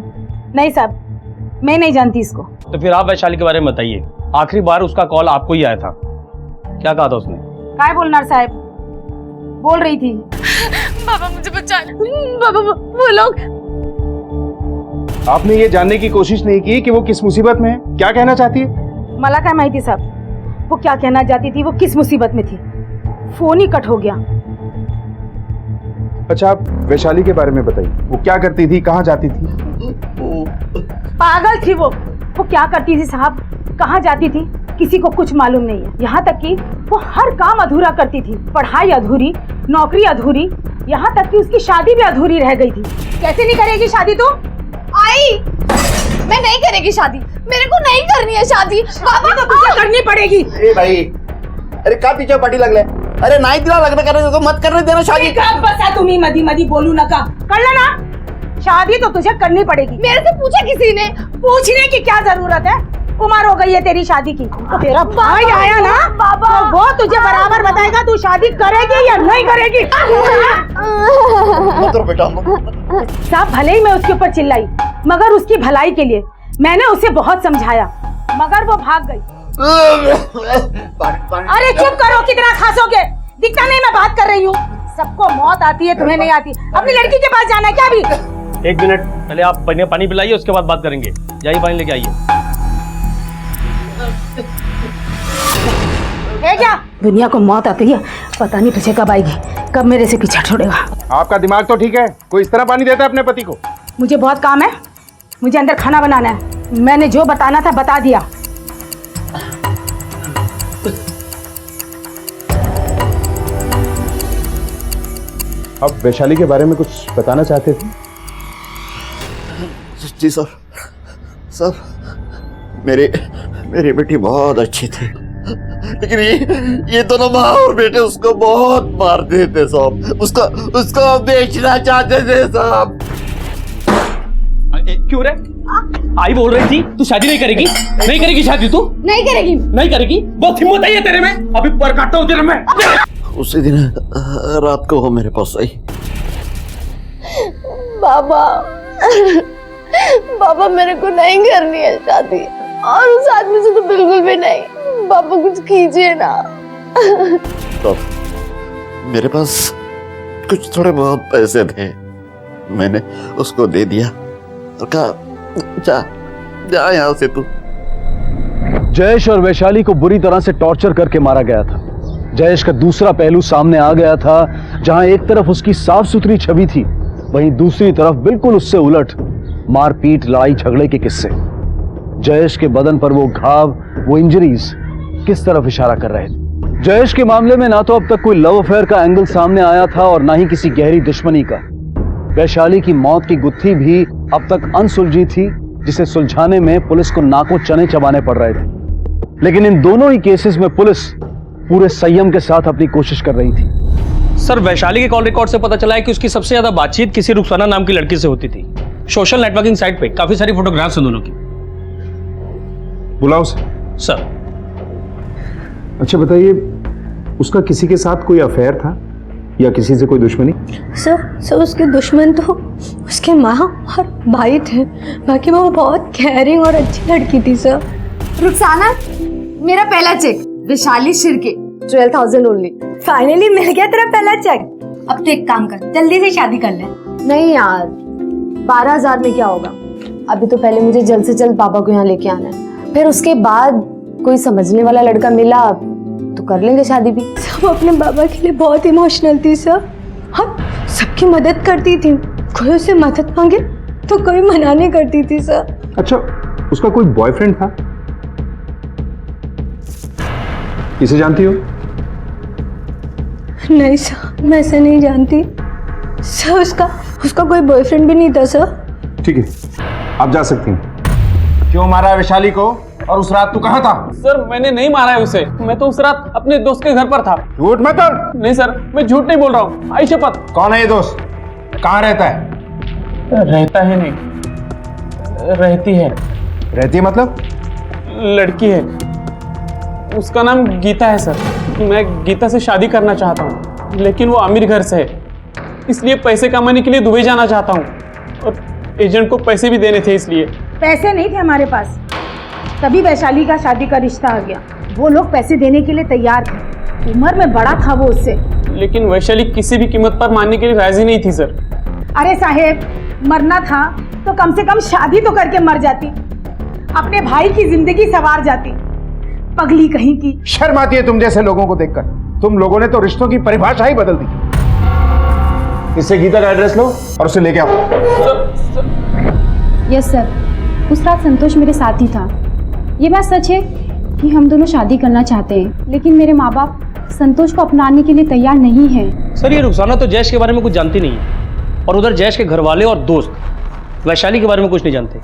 नहीं साहब, मैं नहीं जानती इसको। तो फिर आप वैशाली के बारे में बताइए। आखिरी बार उसका कॉल आपको ही आया था, क्या कहा था उसने? काय बोलना साहब, बोल रही थी बाबा मुझे बचाना, बाबा वो लोग। आपने ये जानने की कोशिश नहीं की कि वो किस मुसीबत में है, क्या कहना चाहती है? मला क्या माहिती साहब, वो क्या कहना चाहती थी, वो किस मुसीबत में थी। फोन ही कट हो गया। अच्छा आप वैशाली के बारे में बताइए, वो क्या करती थी, कहाँ जाती थी? पागल थी वो क्या करती थी साहब, कहाँ जाती थी, किसी को कुछ मालूम नहीं है। यहाँ तक कि वो हर काम अधूरा करती थी, पढ़ाई अधूरी, नौकरी अधूरी, यहाँ तक कि उसकी शादी भी अधूरी रह गई थी। कैसे नहीं करेगी शादी तू? आई, मैं नहीं करेगी शादी, मेरे को नहीं करनी है शादी। शादी तो तुझे करनी पड़ेगी। ए भाई, अरे का पीछे पार्टी लगले? अरे नाही तिला लग्न करायचं तो मत करने देना शादी। बसा तुम्ही मधी मधी बोलू नका, कळलं ना? शादी तो तुझे करनी पड़ेगी। मेरे से पूछा किसी ने? पूछने की क्या जरूरत है? उम्र हो गई है तेरी शादी की। तो तेरा भाई आया ना बाबा, तो वो तुझे बराबर बताएगा तू शादी करेगी या नहीं करेगी। बेटा साहब भले ही मैं उसके ऊपर चिल्लाई, मगर उसकी भलाई के लिए मैंने उसे बहुत समझाया, मगर वो भाग गई। अरे चुप करो, कितना खासोगे? दिखता नहीं मैं बात कर रही हूँ। सबको मौत आती है, तुम्हें नहीं आती। अपनी लड़की के पास जाना है क्या अभी? 1 मिनट, पहले आप पानी पिलाइए, उसके बाद बात करेंगे। जाइए पानी लेके आइए। क्या दुनिया को मौत आती है, पता नहीं तुझे कब आएगी, कब मेरे से पीछा छोड़ेगा। आपका दिमाग तो ठीक है, कोई इस तरह पानी देता है अपने पति को? मुझे बहुत काम है, मुझे अंदर खाना बनाना है। मैंने जो बताना था बता दिया। अब वैशाली के बारे में कुछ बताना चाहते थे? जी सर, मेरी बेटी बहुत अच्छी थी, लेकिन ये दोनों माँ और बेटे उसको बहुत मारते थे साहब। उसको बेचना चाहते थे साहब। क्यों रे? आई बोल रही थी तू शादी नहीं करेगी, नहीं करेगी शादी तू? नहीं करेगी। बहुत हिम्मत है तेरे में, अभी पर काटता हूँ तेरे में। उसी दिन रात को वो मेरे पास आई। बाबा मेरे को नहीं करनी है शादी, और उस आदमी से तो बिल्कुल भी नहीं। बाबा कुछ कीजिए ना। तो मेरे पास कुछ थोड़े बहुत पैसे थे, मैंने उसको दे दिया और कहा जा यहाँ से तू। जयेश और वैशाली को बुरी तरह से टॉर्चर करके मारा गया था। जयेश का दूसरा पहलू सामने आ गया था, जहां एक तरफ उसकी साफ सुथरी छवि थी, वहीं दूसरी तरफ बिल्कुल उससे उलट मारपीट, लड़ाई झगड़े के किस्से। जयेश के बदन पर वो घाव, वो इंजरीज किस तरफ इशारा कर रहे थे? जयेश के मामले में ना तो अब तक कोई लव अफेयर का एंगल सामने आया था और ना ही किसी गहरी दुश्मनी का। वैशाली की मौत की गुत्थी भी अब तक अनसुलझी थी, जिसे सुलझाने में पुलिस को नाकों चने चबाने पड़ रहे थे। लेकिन इन दोनों ही केसेस में पुलिस पूरे संयम के साथ अपनी कोशिश कर रही थी। सर, वैशाली के कॉल रिकॉर्ड से पता चला है कि उसकी सबसे ज्यादा बातचीत किसी रुखसाना नाम की लड़की से होती थी। सोशल नेटवर्किंग साइट पे काफी सारी फोटोग्राफ्स हैं दोनों की। बुलाओ सर। अच्छा बताइए, उसका किसी के साथ कोई अफेयर था या किसी से कोई दुश्मनी? सर उसके दुश्मन तो उसके माँ और भाई थे, बाकी वो बहुत केयरिंग और अच्छी लड़की थी सर। रुखसाना, मेरा पहला check Vaishali Shirke 12,000 only. Finally मिल गया तेरा पहला चेक। अब तो एक काम कर, जल्दी से शादी कर ले। नहीं यार, 12,000 में क्या होगा? अभी तो पहले मुझे जल्द से जल्द पापा को यहाँ लेके आना है, फिर उसके बाद कोई समझने वाला लड़का मिला तो कर लेंगे शादी भी। सब अपने बाबा के लिए बहुत इमोशनल थी सर, हम सबकी मदद करती थी। कोई उसे मदद मांगे तो कोई मना नहीं करती थी सर। अच्छा, उसका कोई बॉयफ्रेंड था? इसे जानती हो? नहीं सर, मैं इसे नहीं जानती सर। उसका कोई बॉयफ्रेंड भी नहीं था सर। ठीक है, आप जा सकती हैं। क्यों मारा वैशाली को, और उस रात तू कहाँ था? सर, मैंने नहीं मारा है उसे, मैं तो उस रात अपने दोस्त के घर पर था। झूठ मत बोल। नहीं सर, मैं झूठ नहीं बोल रहा हूँ, आई शपथ। कौन है ये दोस्त? कहाँ रहता है? रहता है नहीं, रहती है। रहती है मतलब? लड़की है, उसका नाम गीता है सर। मैं गीता से शादी करना चाहता हूँ, लेकिन वो अमीर घर से है, इसलिए पैसे कमाने के लिए दुबई जाना चाहता हूँ, और एजेंट को पैसे भी देने थे इसलिए। पैसे नहीं थे हमारे पास, तभी वैशाली का शादी का रिश्ता आ गया। वो लोग पैसे देने के लिए तैयार थे, उम्र में बड़ा था वो उससे। लेकिन वैशाली किसी भी कीमत पर मानने के लिए राजी नहीं थी सर। अरे साहेब, मरना था तो कम से कम शादी तो करके मर जाती, अपने भाई की जिंदगी संवार जाती। पगली कहीं की। शर्म आती है तुम जैसे लोगों को देखकर। तुम लोगों ने तो रिश्तों की परिभाषा ही बदल दी। इससे गीता का एड्रेस लो और उसे लेके आओ। यस सर, उस रात संतोष मेरे साथ ही था। ये बात सच है कि हम दोनों शादी करना चाहते हैं, लेकिन मेरे माँ बाप संतोष को अपनाने के लिए तैयार नहीं है। सर, ये रुखसाना तो जयेश के बारे में कुछ जानती नहीं है, और उधर जयेश के घर वाले और दोस्त वैशाली के बारे में कुछ नहीं जानते।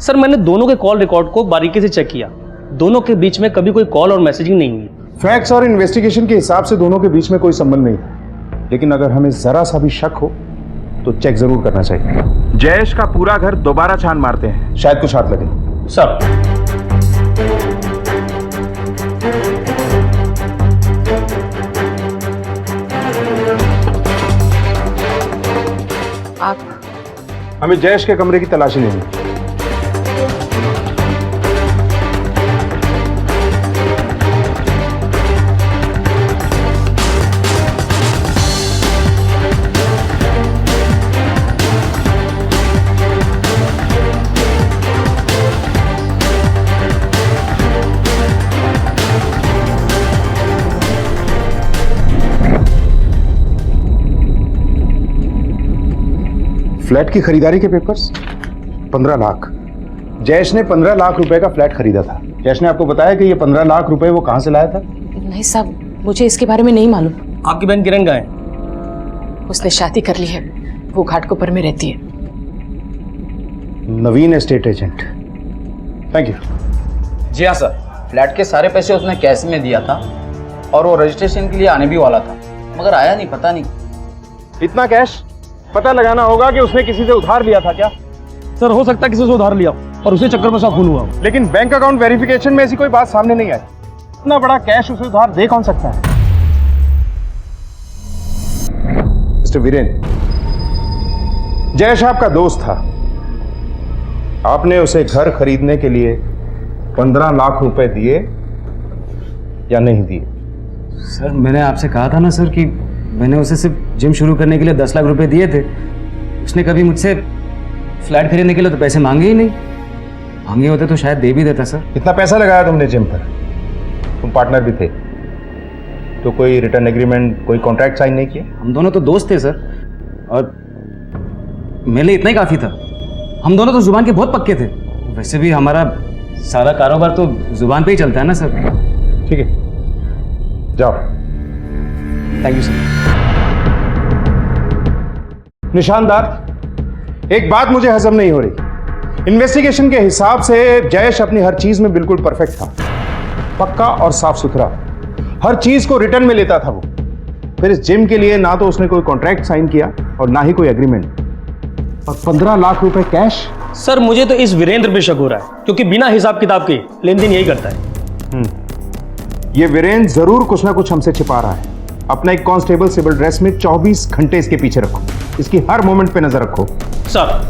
सर, मैंने दोनों के कॉल रिकॉर्ड को बारीकी से चेक किया, दोनों के बीच में कभी कोई कॉल और मैसेजिंग नहीं हुई। फैक्ट्स और इन्वेस्टिगेशन के हिसाब से दोनों के बीच में कोई संबंध नहीं था, लेकिन अगर हमें जरा सा भी शक हो तो चेक जरूर करना चाहिए। जयेश का पूरा घर दोबारा छान मारते हैं, शायद कुछ हाथ लगे। सर, हमें जयेश के कमरे की तलाशी लेनी है। फ्लैट की खरीदारी के पेपर्स 15 लाख। जयेश ने 15 लाख रुपए का फ्लैट खरीदा था। जयेश ने आपको बताया कि ये 15 लाख रुपए वो कहां से लाया था? नहीं साहब, मुझे इसके बारे में नहीं मालूम। आपकी बहन किरण कहाँ है? उसने शादी कर ली है, वो घाटकोपर में रहती है। नवीन एस्टेट एजेंट, थैंक यू। जी हाँ सर, फ्लैट के सारे पैसे उसने कैश में दिया था और वो रजिस्ट्रेशन के लिए आने भी वाला था, मगर आया नहीं, पता नहीं। इतना कैश? पता लगाना होगा कि उसने किसी से उधार लिया था क्या? सर हो सकता है किसी से उधार लिया और उसे चक्कर में सा खून हुआ। लेकिन बैंक अकाउंट वेरिफिकेशन में ऐसी कोई बात सामने नहीं आई। इतना बड़ा कैश उसे उधार दे कौन सकता है? मिस्टर वीरेंद्र, जयेश आपका दोस्त था। आपने उसे घर खरीदने के लिए 15 लाख रुपए दिए या नहीं दिए? सर मैंने आपसे कहा था ना सर कि मैंने उसे सिर्फ जिम शुरू करने के लिए 10 लाख रुपए दिए थे। उसने कभी मुझसे फ्लैट खरीदने के लिए तो पैसे मांगे ही नहीं। मांगे होते तो शायद दे भी देता सर। इतना पैसा लगाया तुमने जिम पर, तुम पार्टनर भी थे, तो कोई रिटर्न एग्रीमेंट, कोई कॉन्ट्रैक्ट साइन नहीं किया? हम दोनों तो दोस्त थे सर, और मेरे लिए इतना ही काफ़ी था। हम दोनों तो जुबान के बहुत पक्के थे। वैसे भी हमारा सारा कारोबार तो जुबान पे ही चलता है ना सर। ठीक है, जाओ। Thank you sir. निशानदार, एक बात मुझे हजम नहीं हो रही। इन्वेस्टिगेशन के हिसाब से जयेश अपनी हर चीज में बिल्कुल परफेक्ट था, पक्का और साफ सुथरा। हर चीज को रिटर्न में लेता था वो। फिर इस जिम के लिए ना तो उसने कोई कॉन्ट्रैक्ट साइन किया और ना ही कोई एग्रीमेंट, और 15 लाख रुपए कैश। सर मुझे तो इस वीरेंद्र पे शक हो रहा है, क्योंकि बिना हिसाब किताब के लेन देन यही करता है। ये वीरेंद्र जरूर कुछ ना कुछ हमसे छिपा रहा है। अपना एक कांस्टेबल सिविल ड्रेस में 24 घंटे इसके पीछे रखो, इसकी हर मोमेंट पे नजर रखो। सर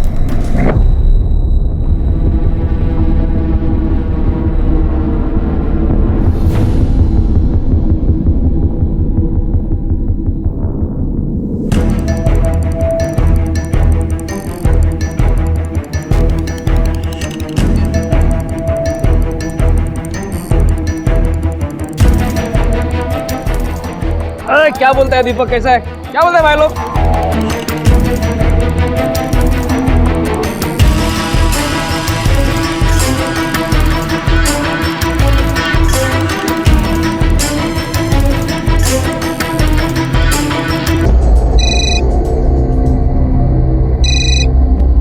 क्या बोलता है दीपक, कैसा है? क्या बोलते हैं भाई लोग?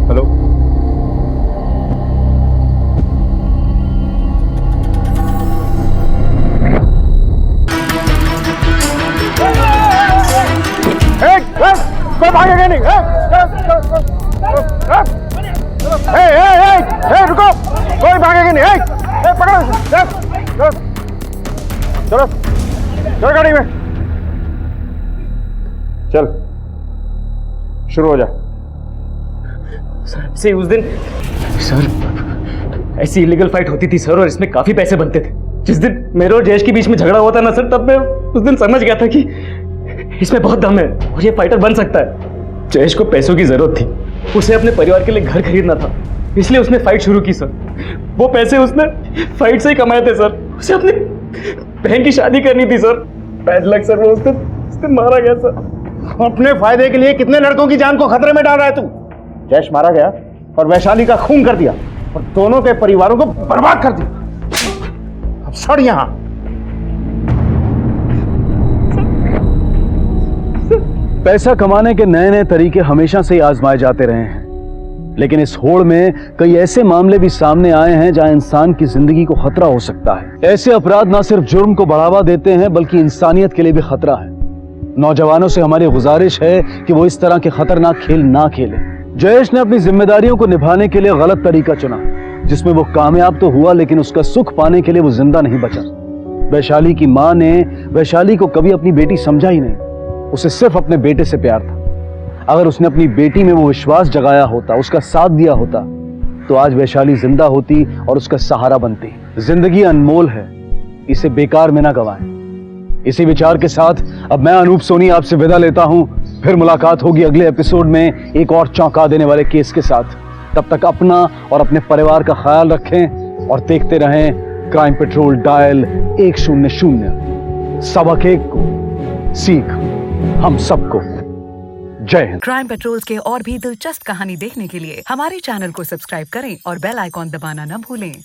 हेलो, कोई भागेगा नहीं। रुको, कोई भागेगा नहीं। पकड़ो, चलो चलो गाड़ी में चल, शुरू हो जा। सर से उस दिन सर ऐसी इलीगल फाइट होती थी सर, और इसमें काफी पैसे बनते थे। जिस दिन मेरे और जयेश के बीच में झगड़ा हुआ था ना सर, तब मैं उस दिन समझ गया था कि इसमें बहुत दम है और ये फाइटर बन सकता है। जयेश को पैसों की जरूरत थी, उसे अपने परिवार के लिए घर खरीदना था, इसलिए उसने फाइट शुरू की सर। वो पैसे उसने फाइट से ही कमाए थे सर। उसे अपनी बहन की शादी करनी थी सर। बैड लक सर, वो उसने मारा गया सर। अपने फायदे के लिए कितने लड़कों की जान को खतरे में डाल रहा है तू? जयेश मारा गया और वैशाली का खून कर दिया और दोनों के परिवारों को बर्बाद कर दिया। अब सड़ यहां। पैसा कमाने के नए नए तरीके हमेशा से ही आजमाए जाते रहे हैं, लेकिन इस होड़ में कई ऐसे मामले भी सामने आए हैं जहां इंसान की जिंदगी को खतरा हो सकता है। ऐसे अपराध न सिर्फ जुर्म को बढ़ावा देते हैं बल्कि इंसानियत के लिए भी खतरा है। नौजवानों से हमारी गुजारिश है कि वो इस तरह के खतरनाक खेल ना खेलें। जयेश ने अपनी जिम्मेदारियों को निभाने के लिए गलत तरीका चुना, जिसमें वो कामयाब तो हुआ लेकिन उसका सुख पाने के लिए वो जिंदा नहीं बचा। वैशाली की मां ने वैशाली को कभी अपनी बेटी समझा ही नहीं, उसे सिर्फ अपने बेटे से प्यार था। अगर उसने अपनी बेटी में वो विश्वास जगाया होता, उसका साथ दिया होता, तो आज वैशाली जिंदा होती और उसका सहारा बनती। जिंदगी अनमोल है, इसे बेकार में ना गवाएं। इसी विचार के साथ अब मैं अनूप सोनी आपसे विदा लेता हूं। फिर मुलाकात होगी अगले एपिसोड में एक और चौंका देने वाले केस के साथ। तब तक अपना और अपने परिवार का ख्याल रखें और देखते रहें क्राइम पेट्रोल डायल 100। सबक एक को सीख हम सबको। जय हिंद। क्राइम पेट्रोल के और भी दिलचस्प कहानी देखने के लिए हमारे चैनल को सब्सक्राइब करें और बेल आइकॉन दबाना न भूलें।